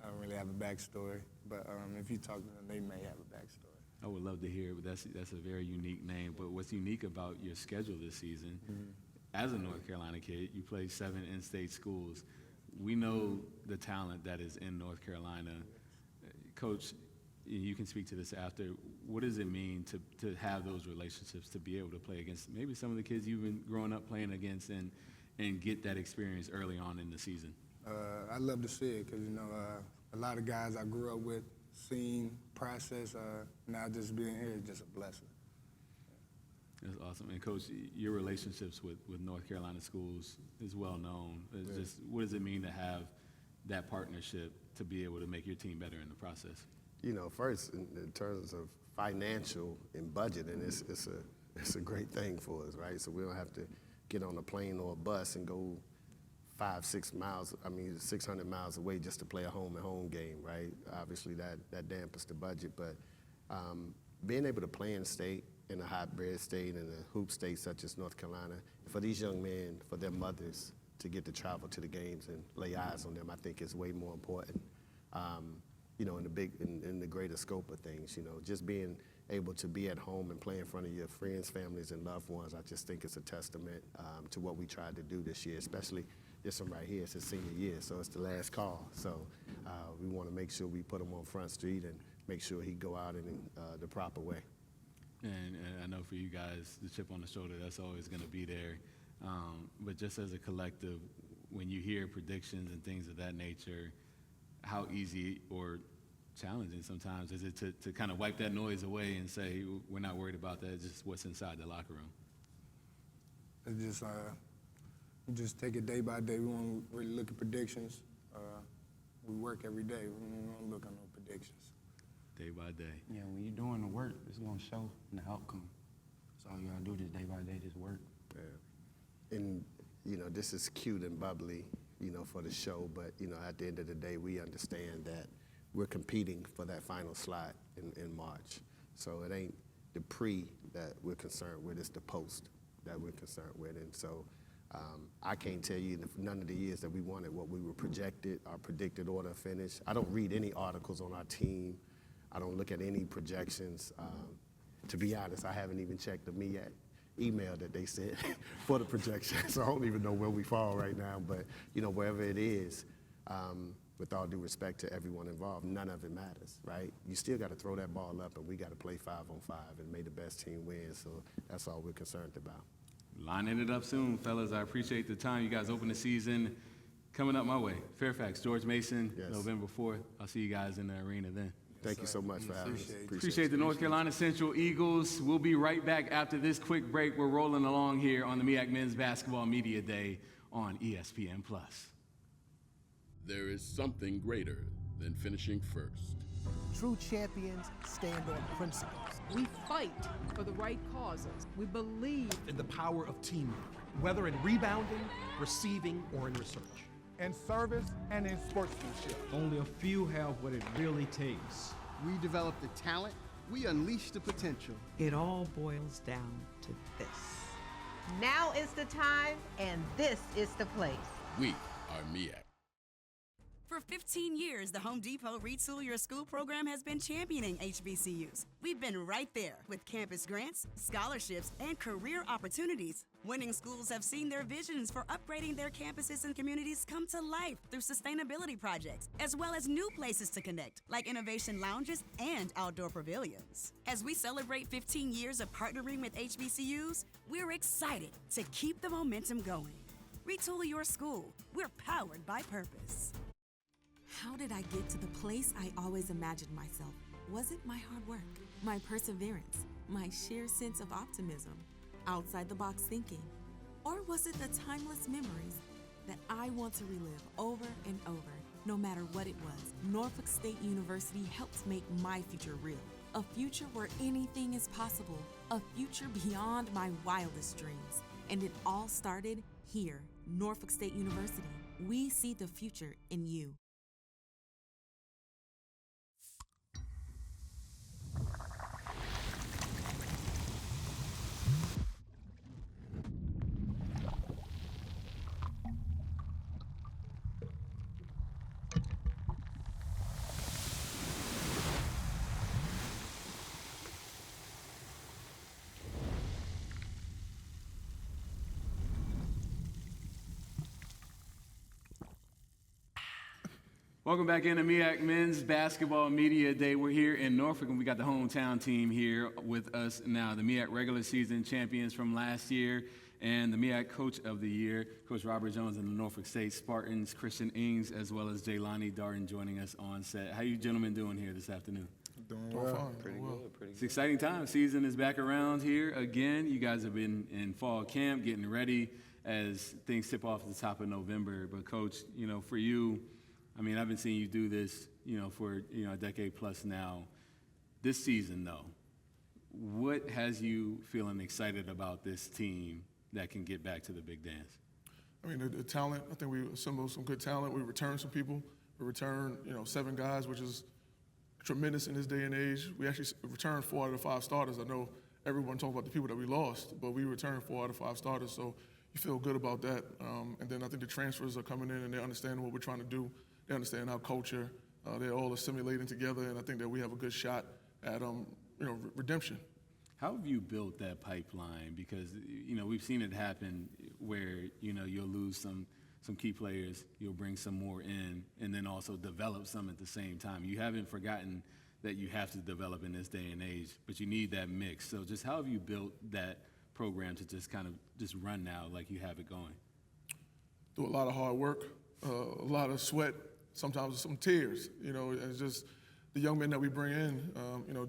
I don't really have a backstory, but if you talk to them, they may have a backstory.
I would love to hear it, but that's a very unique name. But what's unique about your schedule this season, as a North Carolina kid, you play 7 in-state schools. We know the talent that is in North Carolina. Coach, you can speak to this after. What does it mean to have those relationships, to be able to play against maybe some of the kids you've been growing up playing against and get that experience early on in the season?
I love to see it because, a lot of guys I grew up with, seen, process, now just being here is just a blessing.
That's awesome. And Coach, your relationships with North Carolina schools is well known. It's just, what does it mean to have that partnership to be able to make your team better in the process?
First, in terms of financial and budgeting, it's a great thing for us, right? So we don't have to get on a plane or a bus and go 600 miles away just to play a home-and-home game, right? Obviously, that dampens the budget, but being able to play in state, in a hot-bred state, in a hoop state such as North Carolina, for these young men, for their mothers to get to travel to the games and lay eyes on them, I think is way more important. In the greater scope of things, just being able to be at home and play in front of your friends, families, and loved ones, I just think it's a testament to what we tried to do this year, especially this one right here. It's his senior year, so it's the last call. So we want to make sure we put him on Front Street and make sure he go out in the proper way.
And I know for you guys, the chip on the shoulder, that's always going to be there. But just as a collective, when you hear predictions and things of that nature, how easy or challenging sometimes is it to kind of wipe that noise away and say, we're not worried about that, it's just what's inside the locker room?
It's just, we just take it day by day. We won't really look at predictions. We work every day. We don't look at no predictions.
Day by day.
Yeah, when you're doing the work, it's going to show in the outcome. So all you got to do just day by day, just work.
Yeah. And, this is cute and bubbly, for the show, but, at the end of the day, we understand that we're competing for that final slot in March. So it ain't the pre that we're concerned with, it's the post that we're concerned with. And so I can't tell you none of the years that we won it, what we were projected, our predicted order of finish. I don't read any articles on our team. I don't look at any projections. To be honest, I haven't even checked the MEAC email that they sent for the projection, so I don't even know where we fall right now. But, wherever it is, with all due respect to everyone involved, none of it matters, right? You still got to throw that ball up, and we got to play 5-on-5 and make the best team win, so that's all we're concerned about.
Lining it up soon, fellas. I appreciate the time. You guys open the season. Coming up my way, Fairfax, George Mason, yes. November 4th. I'll see you guys in the arena then.
Thank you so much for having us.
Appreciate the North Carolina Central Eagles. We'll be right back after this quick break. We're rolling along here on the MEAC Men's Basketball Media Day on ESPN+.
There is something greater than finishing first.
True champions stand on principles.
We fight for the right causes. We believe
in the power of teamwork, whether in rebounding, receiving, or in research.
In service and in sportsmanship.
Only a few have what it really takes.
We develop the talent, we unleash the potential.
It all boils down to this.
Now is the time, and this is the place.
We are MEAC.
For 15 years, the Home Depot Retool Your School program has been championing HBCUs. We've been right there with campus grants, scholarships, and career opportunities. Winning schools have seen their visions for upgrading their campuses and communities come to life through sustainability projects, as well as new places to connect, like innovation lounges and outdoor pavilions. As we celebrate 15 years of partnering with HBCUs, we're excited to keep the momentum going. Retool your school. We're powered by purpose.
How did I get to the place I always imagined myself? Was it my hard work, my perseverance, my sheer sense of optimism, outside-the-box thinking? Or was it the timeless memories that I want to relive over and over, no matter what it was? Norfolk State University helped make my future real. A future where anything is possible. A future beyond my wildest dreams. And it all started here, Norfolk State University. We see the future in you.
Welcome back into MEAC Men's Basketball Media Day. We're here in Norfolk, and we got the hometown team here with us now. The MEAC regular season champions from last year and the MEAC Coach of the Year, Coach Robert Jones and the Norfolk State Spartans, Christian Ings, as well as Jaylani Darden joining us on set. How you gentlemen doing here this afternoon?
Doing well.
Pretty good.
It's an exciting time. Season is back around here again. You guys have been in fall camp, getting ready as things tip off at the top of November. But, Coach, for you, I mean, I've been seeing you do this, for, a decade plus now. This season, though, what has you feeling excited about this team that can get back to the big dance?
I mean, the talent, I think we assembled some good talent. We returned some people. We returned, 7 guys, which is tremendous in this day and age. We actually returned 4 out of 5 starters. I know everyone talks about the people that we lost, but we returned 4 out of 5 starters, so you feel good about that. And then I think the transfers are coming in and they're understanding what we're trying to do. They understand our culture. They're all assimilating together, and I think that we have a good shot at, redemption.
How have you built that pipeline? Because, we've seen it happen where, you'll lose some key players, you'll bring some more in, and then also develop some at the same time. You haven't forgotten that you have to develop in this day and age, but you need that mix. So just how have you built that program to just kind of just run now like you have it going?
Do a lot of hard work, a lot of sweat, sometimes some tears, and it's just the young men that we bring in,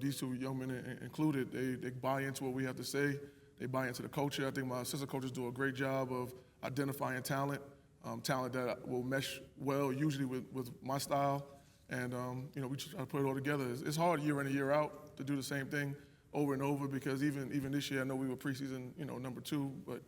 these 2 young men included, they buy into what we have to say. They buy into the culture. I think my assistant coaches do a great job of identifying talent that will mesh well, usually with my style. And, we try to put it all together. It's hard year in and year out to do the same thing over and over because even this year, I know we were preseason, number 2, but,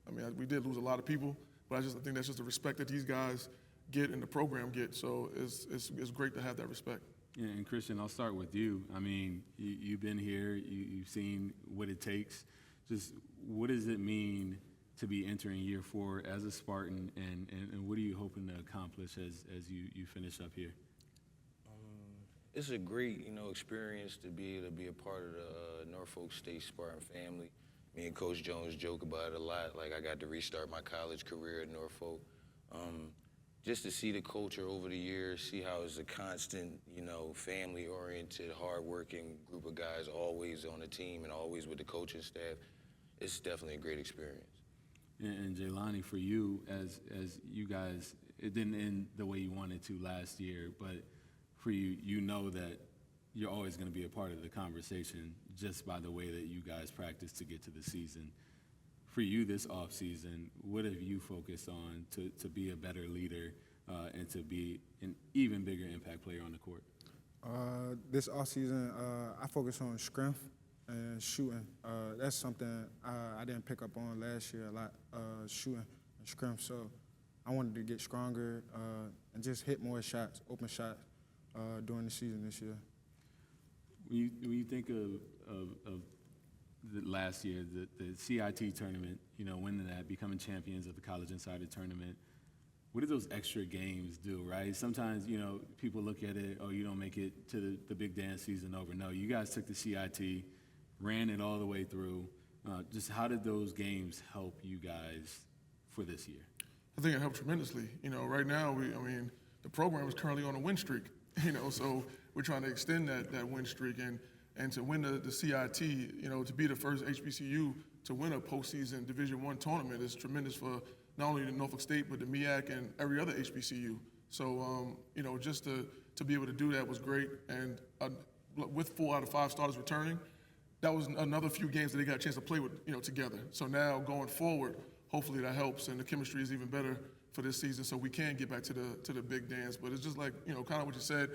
I mean, we did lose a lot of people. But I think that's just the respect that these guys get and the program get. So it's great to have that respect.
Yeah, and Christian, I'll start with you. I mean, you've been here, you've seen what it takes. Just what does it mean to be entering year 4 as a Spartan, and what are you hoping to accomplish as you finish up here?
It's a great, experience to be able to be a part of the Norfolk State Spartan family. Me and Coach Jones joke about it a lot. Like, I got to restart my college career at Norfolk. Just to see the culture over the years, see how it's a constant, family-oriented, hard-working group of guys always on the team and always with the coaching staff, it's definitely a great experience.
And Jaylani, for you, as you guys, it didn't end the way you wanted to last year, but for you, you know that you're always going to be a part of the conversation just by the way that you guys practice to get to the season. For you this offseason, what have you focused on to be a better leader and to be an even bigger impact player on the court?
This offseason, I focus on strength and shooting. That's something I didn't pick up on last year a lot, shooting and strength. So I wanted to get stronger and just hit more shots, open shots during the season this year.
When you think of the last year, the CIT tournament, winning that, becoming champions of the College Insider Tournament, What do those extra games do, right? Sometimes, you know, people look at it, oh, you don't make it to the big dance season over. No, you guys took the CIT, ran it all the way through. Just how did those games help you guys for this year?
I think it helped tremendously. You know, right now, the program is currently on a win streak, you know, so we're trying to extend that win streak and to win the CIT, you know, to be the first HBCU to win a postseason Division I tournament is tremendous for not only the Norfolk State, but the MEAC and every other HBCU. So, you know, just to be able to do that was great. And with 4 out of 5 starters returning, that was another few games that they got a chance to play with, you know, together. So now going forward, hopefully that helps, and the chemistry is even better for this season, so we can get back to the big dance. But it's just like, you know, kind of what you said.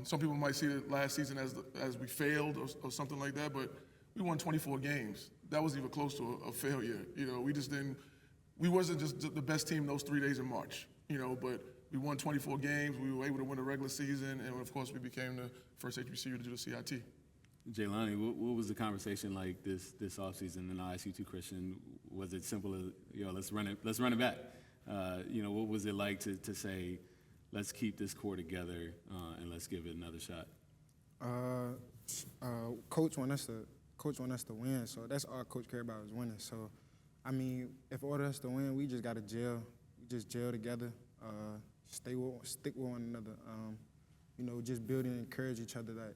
Some people might see it last season as we failed or something like that, but we won 24 games. That wasn't even close to a failure. You know, we wasn't just the best team those 3 days in March, you know, but we won 24 games. We were able to win the regular season, and of course we became the first HBCU to do the CIT.
Jaylani, what was the conversation like this offseason? And I ask you too, Christian, was it simple as, you know, let's run it back? You know, what was it like to say, let's keep this core together and let's give it another shot?
Coach want us to win, so that's all Coach care about is winning. So, I mean, if order us to win, we just got to gel. We just gel together, stick with one another. You know, just build and encourage each other, like,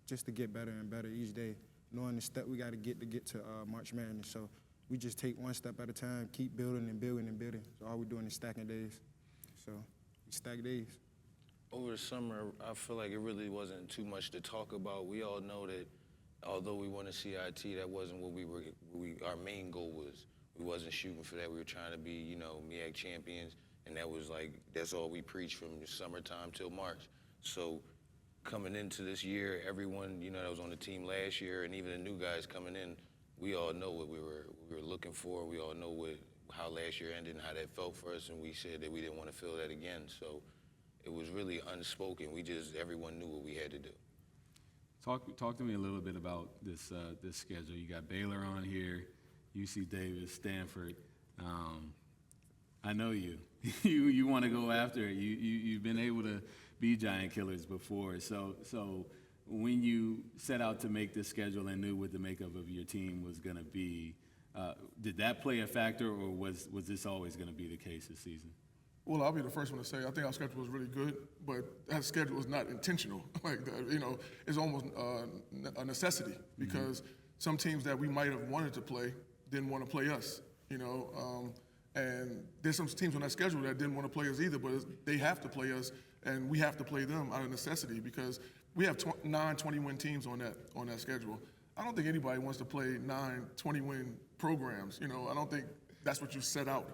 just to get better and better each day, knowing the step we got to get to March Madness. So we just take one step at a time, keep building and building and building. So all we're doing is stacking days. So we stack days.
Over the summer, I feel like it really wasn't too much to talk about. We all know that although we won a CIT, that wasn't what our main goal was. We wasn't shooting for that. We were trying to be, you know, MEAC champions, and that's all we preached from the summertime till March. So coming into this year, everyone, you know, that was on the team last year, and even the new guys coming in, we all know what we were looking for. We all know how last year ended and how that felt for us, and we said that we didn't want to feel that again. So it was really unspoken. Everyone knew what we had to do.
Talk to me a little bit about this schedule. You got Baylor on here, UC Davis, Stanford. I know you. you want to go after it. You've been able to be giant killers before. So when you set out to make this schedule and knew what the makeup of your team was going to be, did that play a factor, or was this always going to be the case this season?
Well, I'll be the first one to say I think our schedule was really good, but that schedule was not intentional. Like that, you know, it's almost a necessity because some teams that we might have wanted to play didn't want to play us. You know, and there's some teams on that schedule that didn't want to play us either, but they have to play us, and we have to play them out of necessity because we have 9 20-win teams on that schedule. I don't think anybody wants to play 9 20-win programs. You know, I don't think that's what you set out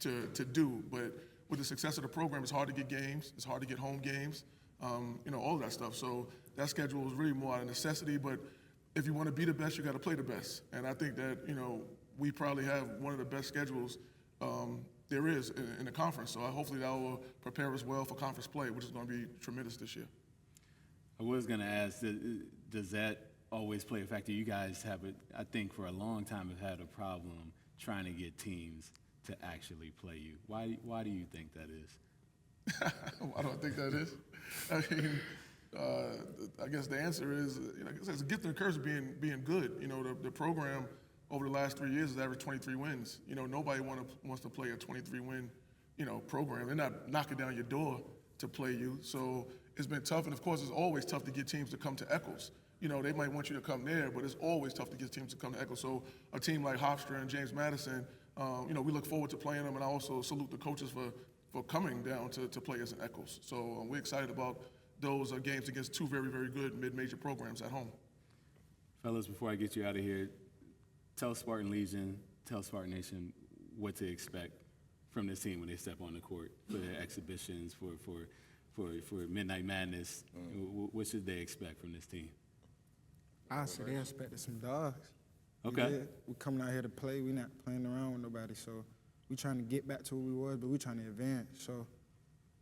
to do. But with the success of the program, it's hard to get games. It's hard to get home games. You know, all of that stuff. So that schedule was really more out of necessity. But if you want to be the best, you got to play the best. And I think that, you know, we probably have one of the best schedules there is in the conference. So hopefully that will prepare us well for conference play, which is going to be tremendous this year.
I was going to ask, does that always play a factor? You guys have, I think for a long time, have had a problem trying to get teams to actually play you. Why do you think that is?
Why do I think that is? I mean, I guess the answer is, you know, it's a gift and a curse of being good. You know, the program over the last 3 years has averaged 23 wins. You know, nobody wants to play a 23-win, you know, program. They're not knocking down your door to play you. So it's been tough, and of course, it's always tough to get teams to come to Eccles. You know, they might want you to come there, but it's always tough to get teams to come to Eccles. So a team like Hofstra and James Madison, you know, we look forward to playing them, and I also salute the coaches for coming down to play us in Eccles. So we're excited about those games against 2 very, very good mid-major programs at home.
Fellas, before I get you out of here, tell Spartan Legion, tell Spartan Nation what to expect from this team when they step on the court for their exhibitions, for Midnight Madness. What should they expect from this team?
I say they expected some dogs.
Okay.
We coming out here to play. We not playing around with nobody. So we trying to get back to who we was, but we trying to advance. So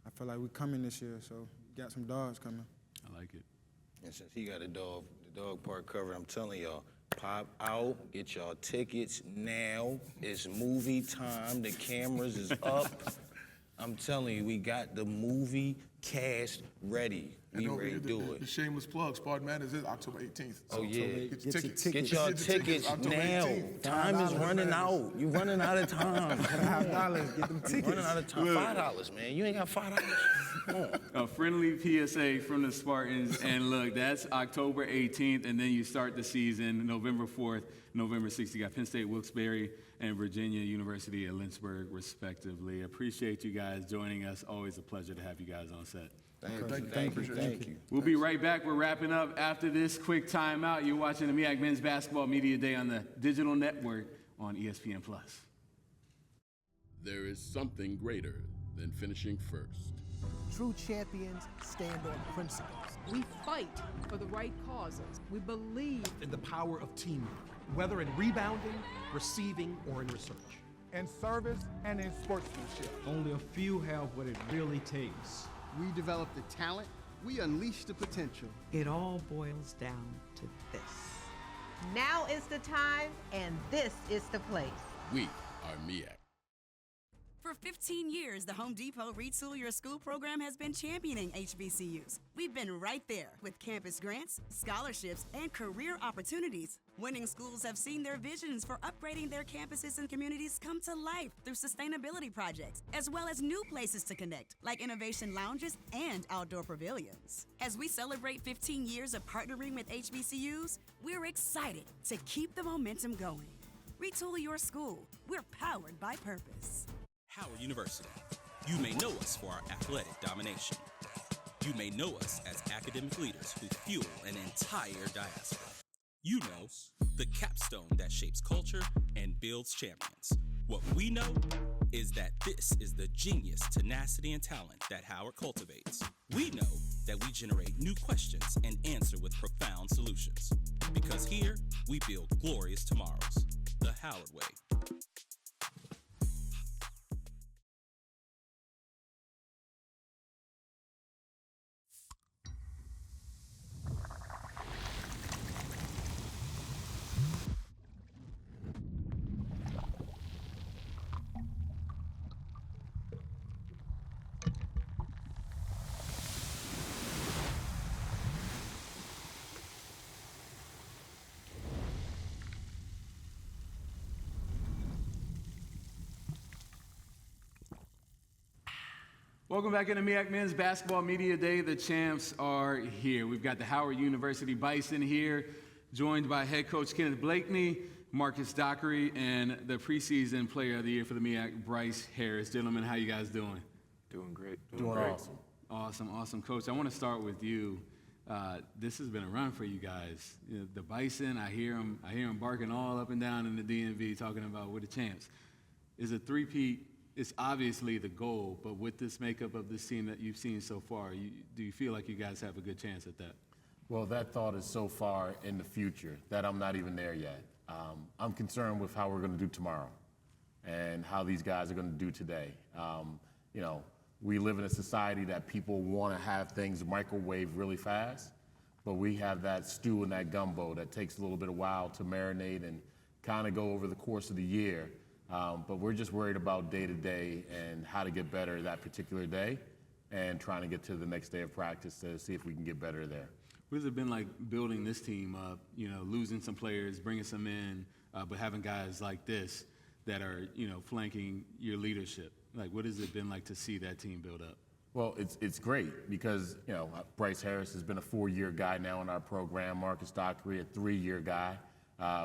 I feel like we coming this year. So we got some dogs coming.
I like it.
And since he got the dog part covered, I'm telling y'all, pop out, get y'all tickets now. It's movie time. The cameras is up. I'm telling you, we got the movie cast ready. We ready to do it.
The shameless plug, Spartan Madness is October 18th.
Oh, yeah.
Get your tickets.
Get y'all tickets now. Time is running out. You running out of time.
$5, get them tickets.
Running out of time. $5, man. You ain't got $5. Come on.
A friendly PSA from the Spartans, and look, that's October 18th, and then you start the season November 4th, November 6th. You got Penn State, Wilkes-Barre, and Virginia University at Lynchburg, respectively. Appreciate you guys joining us. Always a pleasure to have you guys on set.
Thank you.
We'll be right back. We're wrapping up after this quick timeout. You're watching the MEAC Men's Basketball Media Day on the digital network on ESPN+.
There is something greater than finishing first.
True champions stand on principles.
We fight for the right causes. We believe
in the power of teamwork, whether in rebounding, receiving, or in research.
In service and in sportsmanship.
Only a few have what it really takes.
We develop the talent, we unleash the potential.
It all boils down to this.
Now is the time, and this is the place.
We are MEAC.
For 15 years, the Home Depot Retool Your School program has been championing HBCUs. We've been right there with campus grants, scholarships, and career opportunities. Winning schools have seen their visions for upgrading their campuses and communities come to life through sustainability projects, as well as new places to connect, like innovation lounges and outdoor pavilions. As we celebrate 15 years of partnering with HBCUs, we're excited to keep the momentum going. Retool your school. We're powered by purpose.
Howard University. You may know us for our athletic domination. You may know us as academic leaders who fuel an entire diaspora. You know, the capstone that shapes culture and builds champions. What we know is that this is the genius, tenacity, and talent that Howard cultivates. We know that we generate new questions and answer with profound solutions. Because here, we build glorious tomorrows. The Howard way.
Welcome back into MEAC Men's Basketball Media Day. The champs are here. We've got the Howard University Bison here, joined by head coach Kenneth Blakeney, Marcus Dockery, and the preseason player of the year for the MEAC, Bryce Harris. Gentlemen, how you guys doing?
Doing great.
Doing awesome. Awesome. Coach, I want to start with you. This has been a run for you guys. You know, the Bison, I hear them barking all up and down in the DMV talking about we're the champs. Is a three-peat? It's obviously the goal, but with this makeup of this team that you've seen so far, do you feel like you guys have a good chance at that?
Well, that thought is so far in the future that I'm not even there yet. I'm concerned with how we're going to do tomorrow and how these guys are going to do today. You know, we live in a society that people want to have things microwave really fast, but we have that stew and that gumbo that takes a little bit of while to marinate and kind of go over the course of the year. But we're just worried about day to day and how to get better that particular day and trying to get to the next day of practice to see if we can get better there.
What has it been like building this team up, you know, losing some players, bringing some in, but having guys like this that are, you know, flanking your leadership? Like, what has it been like to see that team build up?
Well, it's great because, you know, Bryce Harris has been a 4-year guy now in our program, Marcus Dockery, a 3-year guy.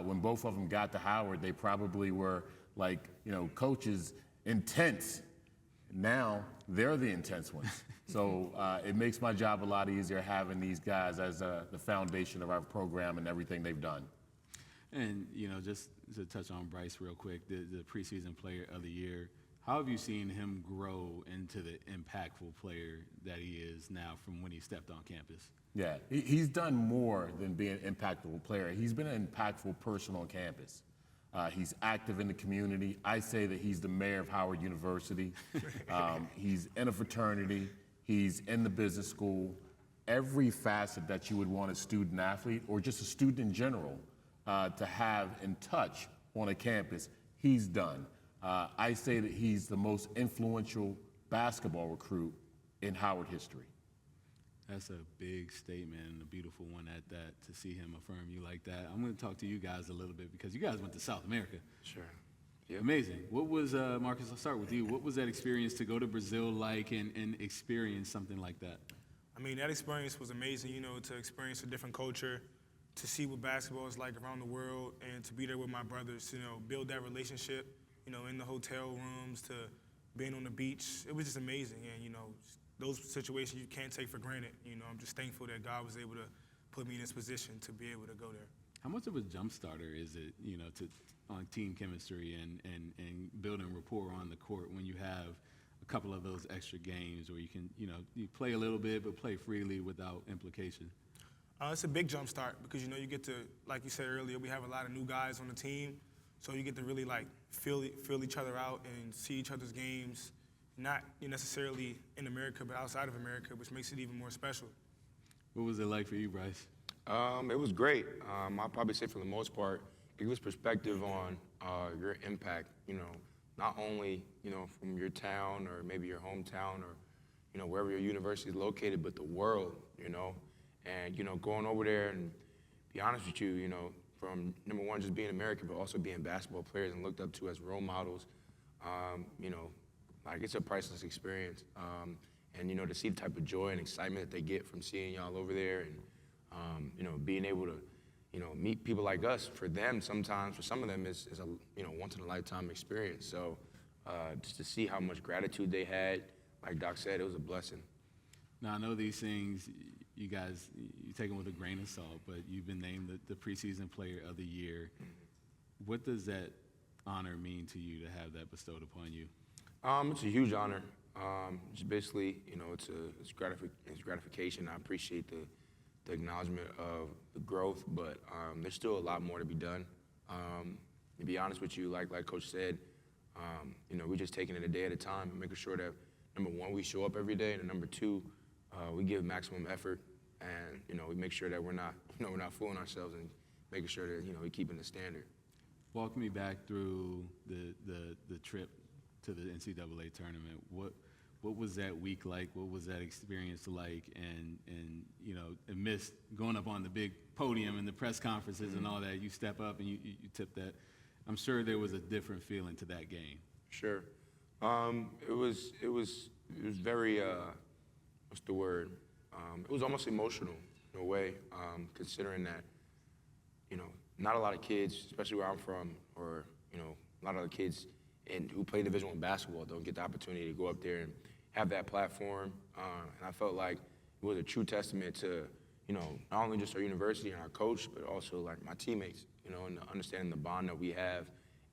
When both of them got to Howard, they probably were like, you know, coaches intense. Now they're the intense ones. So it makes my job a lot easier having these guys as the foundation of our program and everything they've done.
And, you know, just to touch on Bryce real quick, the preseason player of the year, how have you seen him grow into the impactful player that he is now from when he stepped on campus?
Yeah, he's done more than being an impactful player. He's been an impactful person on campus. He's active in the community. I say that he's the mayor of Howard University. He's in a fraternity. He's in the business school. Every facet that you would want a student athlete or just a student in general to have in touch on a campus, he's done. I say that he's the most influential basketball recruit in Howard history.
That's a big statement and a beautiful one at that, to see him affirm you like that. I'm going to talk to you guys a little bit because you guys went to South America.
Sure. Yep.
Amazing. What was, Marcus, I'll start with you. What was that experience to go to Brazil like and experience something like that?
I mean, that experience was amazing, you know, to experience a different culture, to see what basketball is like around the world, and to be there with my brothers, you know, build that relationship, you know, in the hotel rooms, to being on the beach. It was just amazing, and, you know, those situations you can't take for granted. You know, I'm just thankful that God was able to put me in this position to be able to go there.
How much of a jump starter is it, you know, on team chemistry and building rapport on the court when you have a couple of those extra games where you can, you know, you play a little bit but play freely without implication?
It's a big jump start because, you know, you get to, like you said earlier, we have a lot of new guys on the team, so you get to really, like, feel each other out and see each other's games, not necessarily in America but outside of America, which makes it even more special.
What was it like for you, Bryce?
It was great. I'll probably say for the most part, it gives perspective on your impact, you know, not only, you know, from your town or maybe your hometown or, you know, wherever your university is located, but the world, you know. And, you know, going over there and be honest with you, you know, from number one, just being American, but also being basketball players and looked up to as role models, you know, like it's a priceless experience. And, you know, to see the type of joy and excitement that they get from seeing y'all over there and, you know, being able to, you know, meet people like us, for them sometimes, for some of them, is a, you know, once-in-a-lifetime experience. So just to see how much gratitude they had, like Doc said, it was a blessing.
Now, I know these things, you guys, you take them with a grain of salt, but you've been named the preseason player of the year. What does that honor mean to you to have that bestowed upon you?
It's a huge honor. It's basically, you know, it's gratification. I appreciate the acknowledgement of the growth, but there's still a lot more to be done. To be honest with you, like Coach said, you know, we're just taking it a day at a time, making sure that, number one, we show up every day, and number two, we give maximum effort, and, you know, we make sure that we're not fooling ourselves and making sure that, you know, we're keeping the standard.
Walk me back through the trip to the NCAA tournament. What was that week like? What was that experience like? And you know, amidst going up on the big podium and the press conferences and all that, you step up and you tip that. I'm sure there was a different feeling to that game.
Sure. It was very, what's the word? It was almost emotional in a way, considering that, you know, not a lot of kids, especially where I'm from, or, you know, a lot of the kids who play Division I basketball don't get the opportunity to go up there and have that platform. And I felt like it was a true testament to, you know, not only just our university and our coach, but also like my teammates, you know, and understanding the bond that we have.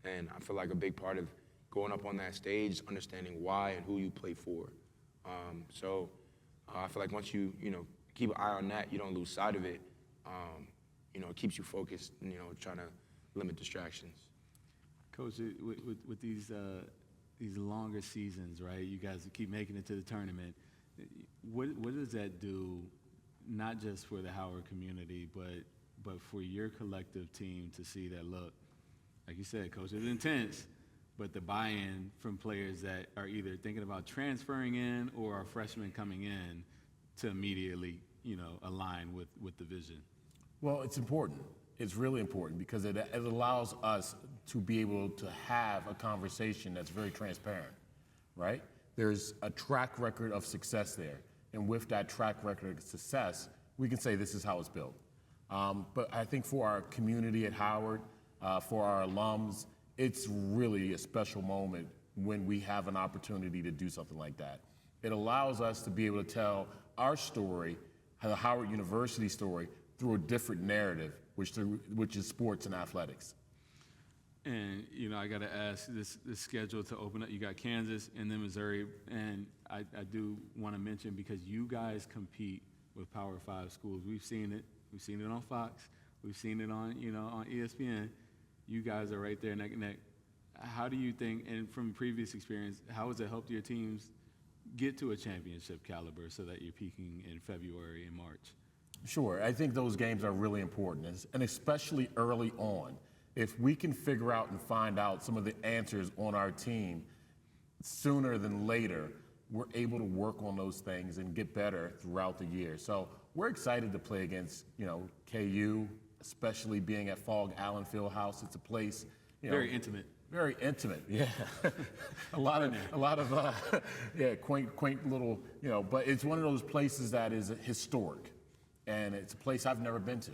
And I feel like a big part of going up on that stage is understanding why and who you play for. So I feel like once you know, keep an eye on that, you don't lose sight of it. You know, it keeps you focused, and, you know, trying to limit distractions.
Coach, with these longer seasons, right? You guys keep making it to the tournament. What does that do, not just for the Howard community, but for your collective team to see that, look, like you said, Coach, it's intense, but the buy-in from players that are either thinking about transferring in or are freshmen coming in to immediately, you know, align with the vision?
Well, it's important. It's really important because it allows us to be able to have a conversation that's very transparent, right? There's a track record of success there. And with that track record of success, we can say this is how it's built. But I think for our community at Howard, for our alums, it's really a special moment when we have an opportunity to do something like that. It allows us to be able to tell our story, the Howard University story, through a different narrative, which is sports and athletics.
And, you know, I got to ask, this schedule to open up, you got Kansas and then Missouri, and I do want to mention, because you guys compete with Power 5 schools. We've seen it. We've seen it on Fox. We've seen it on, you know, on ESPN. You guys are right there neck and neck. How do you think, and from previous experience, how has it helped your teams get to a championship caliber so that you're peaking in February and March?
Sure, I think those games are really important, and especially early on. If we can figure out and find out some of the answers on our team sooner than later, we're able to work on those things and get better throughout the year. So we're excited to play against, KU, especially being at Fogg Allen Fieldhouse. It's a place,
very intimate.
Very intimate, yeah. a lot of quaint little, but it's one of those places that is historic, and it's a place I've never been to.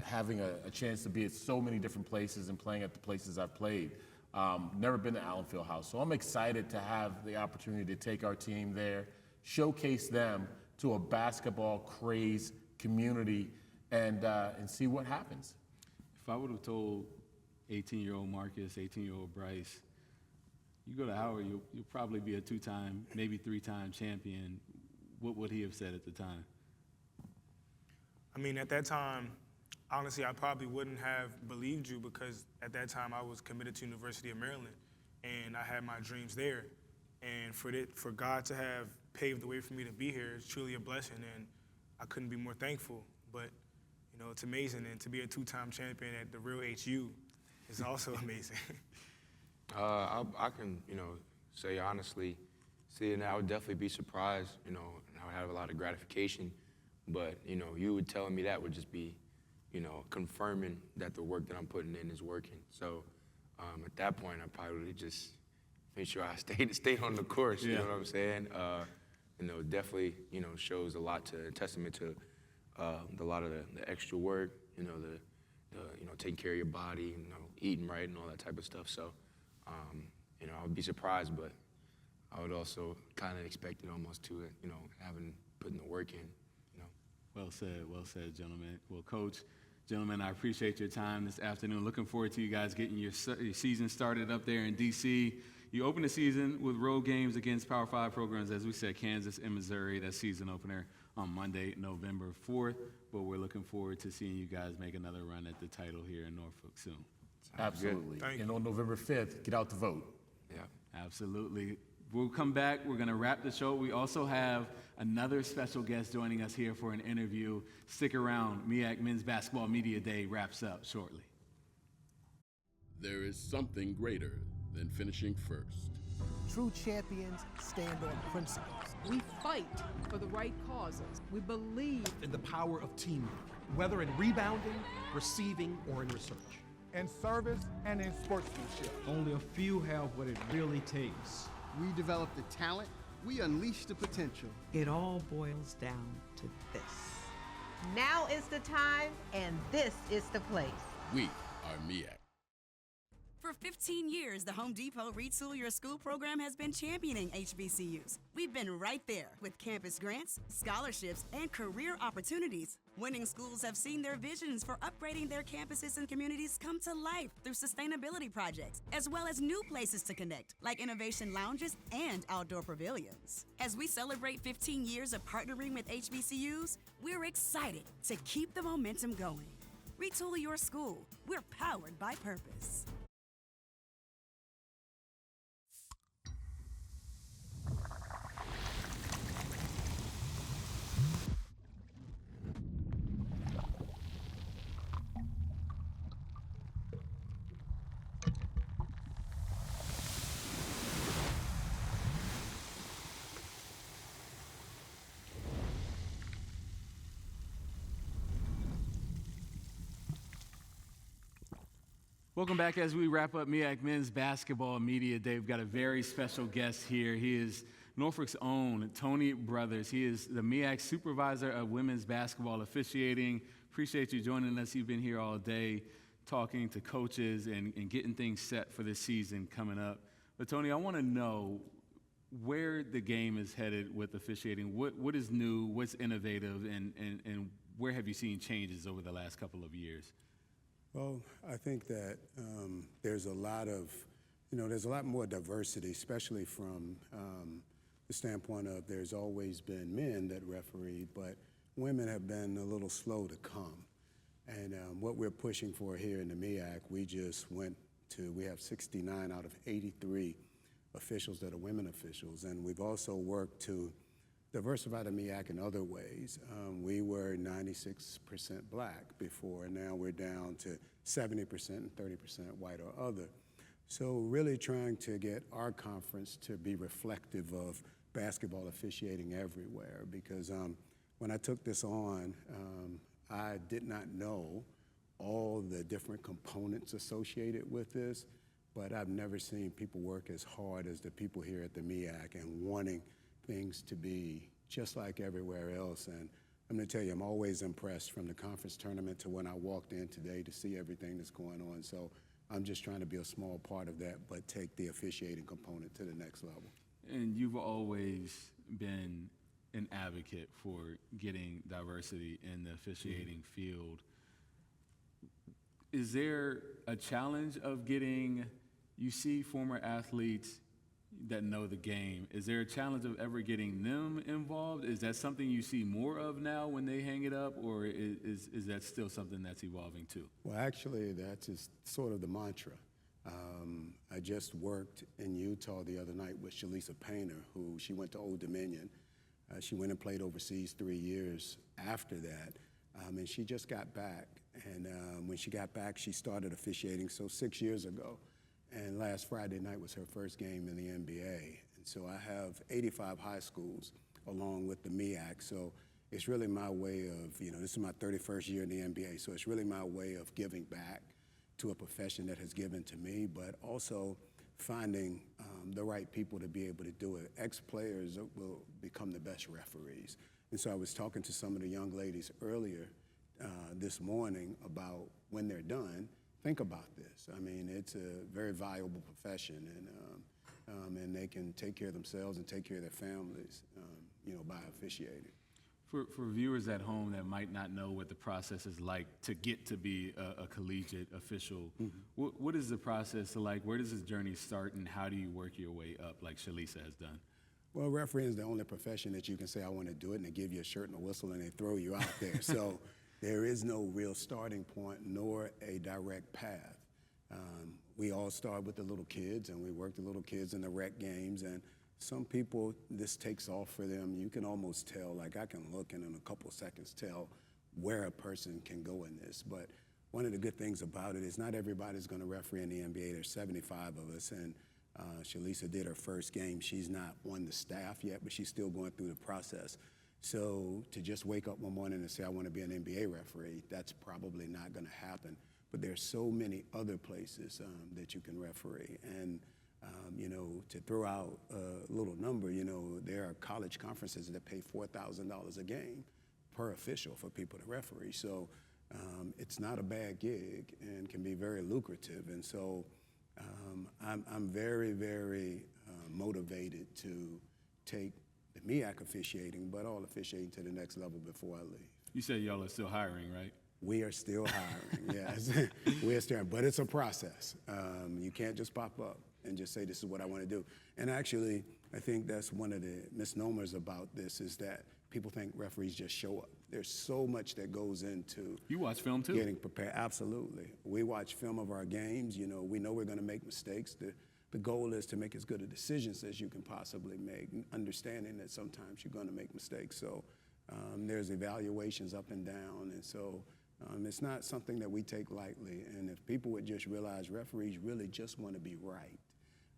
Having a chance to be at so many different places and playing at the places I've played. Never been to Allen Fieldhouse, so I'm excited to have the opportunity to take our team there, showcase them to a basketball crazed community, and see what happens.
If I would have told 18-year-old Marcus, 18-year-old Bryce, you go to Howard, you'll probably be a 2-time, maybe 3-time champion, what would he have said at the time?
I mean, at that time, honestly, I probably wouldn't have believed you because at that time I was committed to University of Maryland and I had my dreams there. And for God to have paved the way for me to be here is truly a blessing, and I couldn't be more thankful. But, it's amazing, and to be a 2-time champion at the real HU is also amazing.
I can, say honestly, seeing that I would definitely be surprised, and I would have a lot of gratification. But, you would telling me that would just be, confirming that the work that I'm putting in is working. So at that point, I probably would just made sure I stayed on the course, you know what I'm saying? Definitely, shows a lot testament to a lot of the extra work, the taking care of your body, eating right and all that type of stuff. So, I would be surprised, but I would also kind of expect it almost to it, having putting the work in.
Well said, gentlemen. Well, Coach, gentlemen, I appreciate your time this afternoon. Looking forward to you guys getting your season started up there in D.C. You open the season with road games against Power 5 programs, as we said, Kansas and Missouri, that season opener on Monday, November 4th. But we're looking forward to seeing you guys make another run at the title here in Norfolk soon.
Absolutely. And on November 5th, get out to vote.
Yeah.
Absolutely. We'll come back. We're going to wrap the show. We also have another special guest joining us here for an interview. Stick around. MEAC Men's Basketball Media Day wraps up shortly.
There is something greater than finishing first.
True champions stand on principles.
We fight for the right causes. We believe
in the power of teamwork, whether in rebounding, receiving, or in research.
In service and in sportsmanship.
Only a few have what it really takes.
We develop the talent, we unleash the potential.
It all boils down to this.
Now is the time, and this is the place.
We are MEAC.
For 15 years, the Home Depot Retool Your School program has been championing HBCUs. We've been right there with campus grants, scholarships, and career opportunities. Winning schools have seen their visions for upgrading their campuses and communities come to life through sustainability projects, as well as new places to connect, like innovation lounges and outdoor pavilions. As we celebrate 15 years of partnering with HBCUs, we're excited to keep the momentum going. Retool Your School. We're powered by purpose.
Welcome back as we wrap up MEAC Men's Basketball Media Day. We've got a very special guest here. He is Norfolk's own Tony Brothers. He is the MEAC Supervisor of Women's Basketball Officiating. Appreciate you joining us. You've been here all day talking to coaches and getting things set for this season coming up. But Tony, I want to know where the game is headed with officiating. What is new, what's innovative, and where have you seen changes over the last couple of years?
Well, I think that there's a lot of, there's a lot more diversity, especially from the standpoint of there's always been men that referee, but women have been a little slow to come. And what we're pushing for here in the MEAC, we have 69 out of 83 officials that are women officials, and we've also worked to diversify the MEAC in other ways. We were 96% black before, and now we're down to 70% and 30% white or other. So really trying to get our conference to be reflective of basketball officiating everywhere, because when I took this on, I did not know all the different components associated with this, but I've never seen people work as hard as the people here at the MEAC and wanting things to be just like everywhere else. And I'm going to tell you, I'm always impressed from the conference tournament to when I walked in today to see everything that's going on. So I'm just trying to be a small part of that, but take the officiating component to the next level.
And you've always been an advocate for getting diversity in the officiating field. Is there a challenge of getting, you see former athletes that know the game, is there a challenge of ever getting them involved? Is that something you see more of now when they hang it up, or is that still something that's evolving too?
Well, actually, that's just sort of the mantra. I just worked in Utah the other night with Shalisa Painter, who she went to Old Dominion. She went and played overseas 3 years after that, and she just got back. And when she got back, she started officiating, so 6 years ago. And last Friday night was her first game in the NBA. And so I have 85 high schools along with the MEAC. So it's really my way of, this is my 31st year in the NBA, so it's really my way of giving back to a profession that has given to me, but also finding the right people to be able to do it. Ex-players will become the best referees. And so I was talking to some of the young ladies earlier this morning about when they're done, think about this. I mean, it's a very valuable profession, and they can take care of themselves and take care of their families, by officiating.
For viewers at home that might not know what the process is like to get to be a collegiate official, what is the process like? Where does this journey start, and how do you work your way up like Shalisa has done?
Well, refereeing is the only profession that you can say, I want to do it, and they give you a shirt and a whistle, and they throw you out there. So there is no real starting point nor a direct path. We all start with the little kids, and we work the little kids in the rec games, and some people, this takes off for them. You can almost tell, like I can look and in a couple seconds tell where a person can go in this. But one of the good things about it is not everybody's going to referee in the NBA. There's 75 of us, and Shalisa did her first game. She's not on the staff yet, but she's still going through the process. So to just wake up one morning and say, I want to be an NBA referee, that's probably not going to happen. But there's so many other places that you can referee. And to throw out a little number, there are college conferences that pay $4,000 a game per official for people to referee. So it's not a bad gig and can be very lucrative. And so I'm very, very motivated to take the MEAC officiating, but all officiating to the next level before I leave.
You said y'all are still hiring, right?
We are still hiring, yes. We're still, but it's a process. You can't just pop up and just say, this is what I want to do. And actually, I think that's one of the misnomers about this is that people think referees just show up. There's so much that goes into
You watch film too?
Getting prepared, absolutely. We watch film of our games. We know we're going to make mistakes. The goal is to make as good a decisions as you can possibly make, understanding that sometimes you're going to make mistakes. So there's evaluations up and down, and so it's not something that we take lightly. And if people would just realize referees really just want to be right.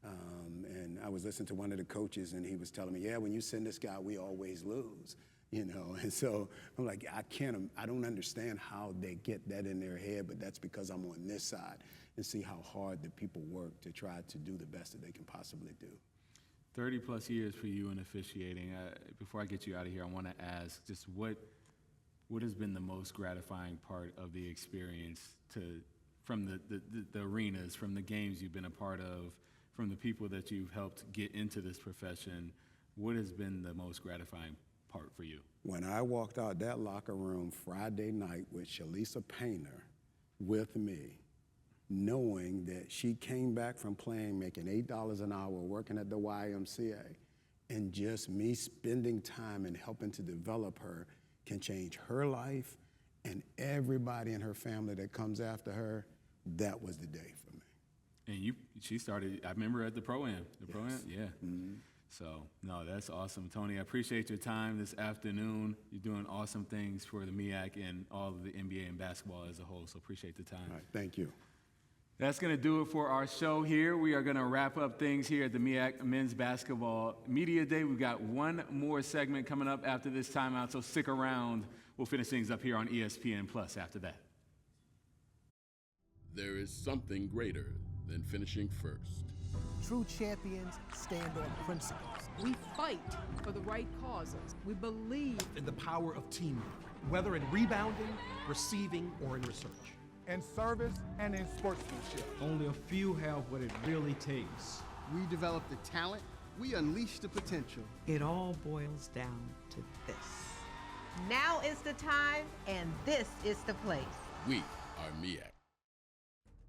And I was listening to one of the coaches, and he was telling me, yeah, when you send this guy, we always lose, And so I'm like, I don't understand how they get that in their head, but that's because I'm on this side and see how hard the people work to try to do the best that they can possibly do.
30 plus years for you in officiating. Before I get you out of here, I want to ask just what has been the most gratifying part of the experience from the arenas, from the games you've been a part of, from the people that you've helped get into this profession? What has been the most gratifying part for you?
When I walked out that locker room Friday night with Shalisa Painter with me, knowing that she came back from playing, making $8 an hour, working at the YMCA, and just me spending time and helping to develop her can change her life and everybody in her family that comes after her, that was the day for me.
And she started, I remember at the Pro-Am. Pro-Am? Yeah.
Mm-hmm.
So, no, that's awesome. Tony, I appreciate your time this afternoon. You're doing awesome things for the MEAC and all of the NBA and basketball as a whole, so appreciate the time.
All right, thank you.
That's going to do it for our show here. We are going to wrap up things here at the MEAC Men's Basketball Media Day. We've got one more segment coming up after this timeout, so stick around. We'll finish things up here on ESPN Plus after that.
There is something greater than finishing first.
True champions stand on principles.
We fight for the right causes. We believe
in the power of teamwork, whether in rebounding, receiving, or in research.
In service and in sportsmanship.
Only a few have what it really takes.
We develop the talent, we unleash the potential.
It all boils down to this.
Now is the time, and this is the place.
We are MEAC.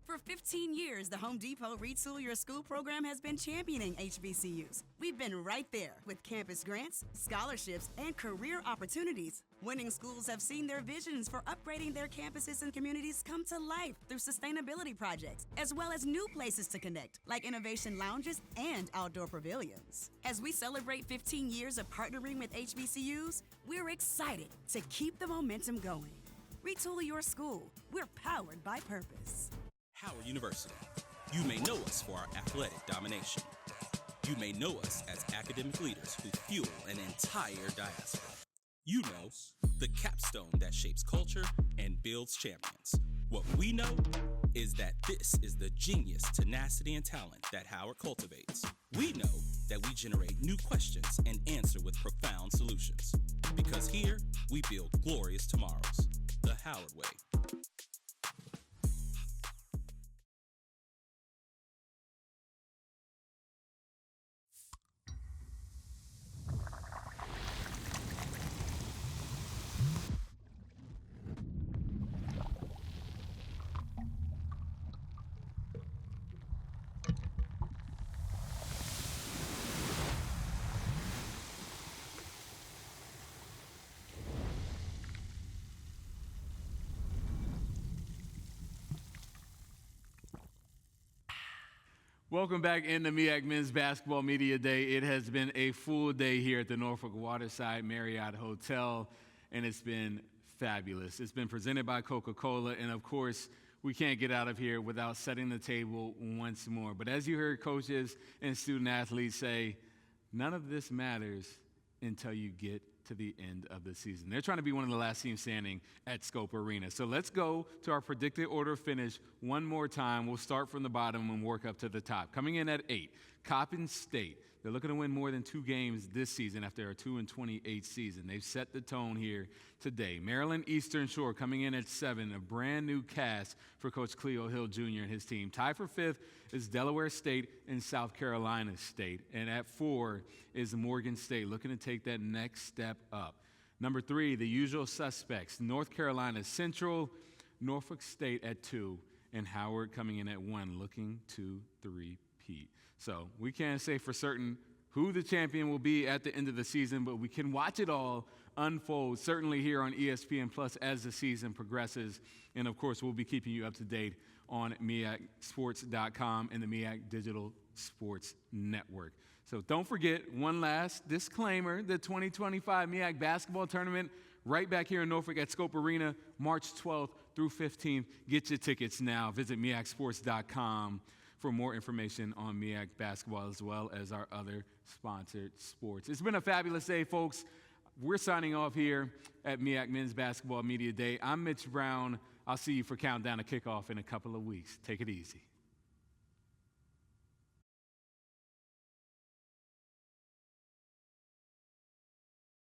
For 15 years, the Home Depot Retool Your School program has been championing HBCUs. We've been right there with campus grants, scholarships, and career opportunities. Winning schools have seen their visions for upgrading their campuses and communities come to life through sustainability projects, as well as new places to connect, like innovation lounges and outdoor pavilions. As we celebrate 15 years of partnering with HBCUs, we're excited to keep the momentum going. Retool your school. We're powered by purpose.
Howard University. You may know us for our athletic domination. You may know us as academic leaders who fuel an entire diaspora. You know, the capstone that shapes culture and builds champions. What we know is that this is the genius, tenacity, and talent that Howard cultivates. We know that we generate new questions and answer with profound solutions. Because here, we build glorious tomorrows. The Howard way.
Welcome back into MEAC Men's Basketball Media Day. It has been a full day here at the Norfolk Waterside Marriott Hotel, and it's been fabulous. It's been presented by Coca-Cola, and of course, we can't get out of here without setting the table once more. But as you heard coaches and student athletes say, none of this matters until you get to the end of the season. They're trying to be one of the last teams standing at Scope Arena. So let's go to our predicted order of finish one more time. We'll start from the bottom and work up to the top. Coming in at 8, Coppin State. They're looking to win more than 2 games this season after a 2-28 season. They've set the tone here today. Maryland Eastern Shore coming in at 7, a brand new cast for Coach Cleo Hill Jr. and his team. Tied for 5th is Delaware State and South Carolina State. And at 4 is Morgan State, looking to take that next step up. Number 3, the usual suspects, North Carolina Central, Norfolk State at 2, and Howard coming in at 1, looking to repeat. So we can't say for certain who the champion will be at the end of the season, but we can watch it all unfold, certainly here on ESPN Plus as the season progresses. And, of course, we'll be keeping you up to date on MEACsports.com and the MEAC Digital Sports Network. So don't forget, one last disclaimer, the 2025 MEAC Basketball Tournament right back here in Norfolk at Scope Arena, March 12th through 15th. Get your tickets now. Visit MEACsports.com for more information on MEAC basketball as well as our other sponsored sports. It's been a fabulous day, folks. We're signing off here at MEAC Men's Basketball Media Day. I'm Mitch Brown. I'll see you for Countdown to Kickoff in a couple of weeks. Take it easy.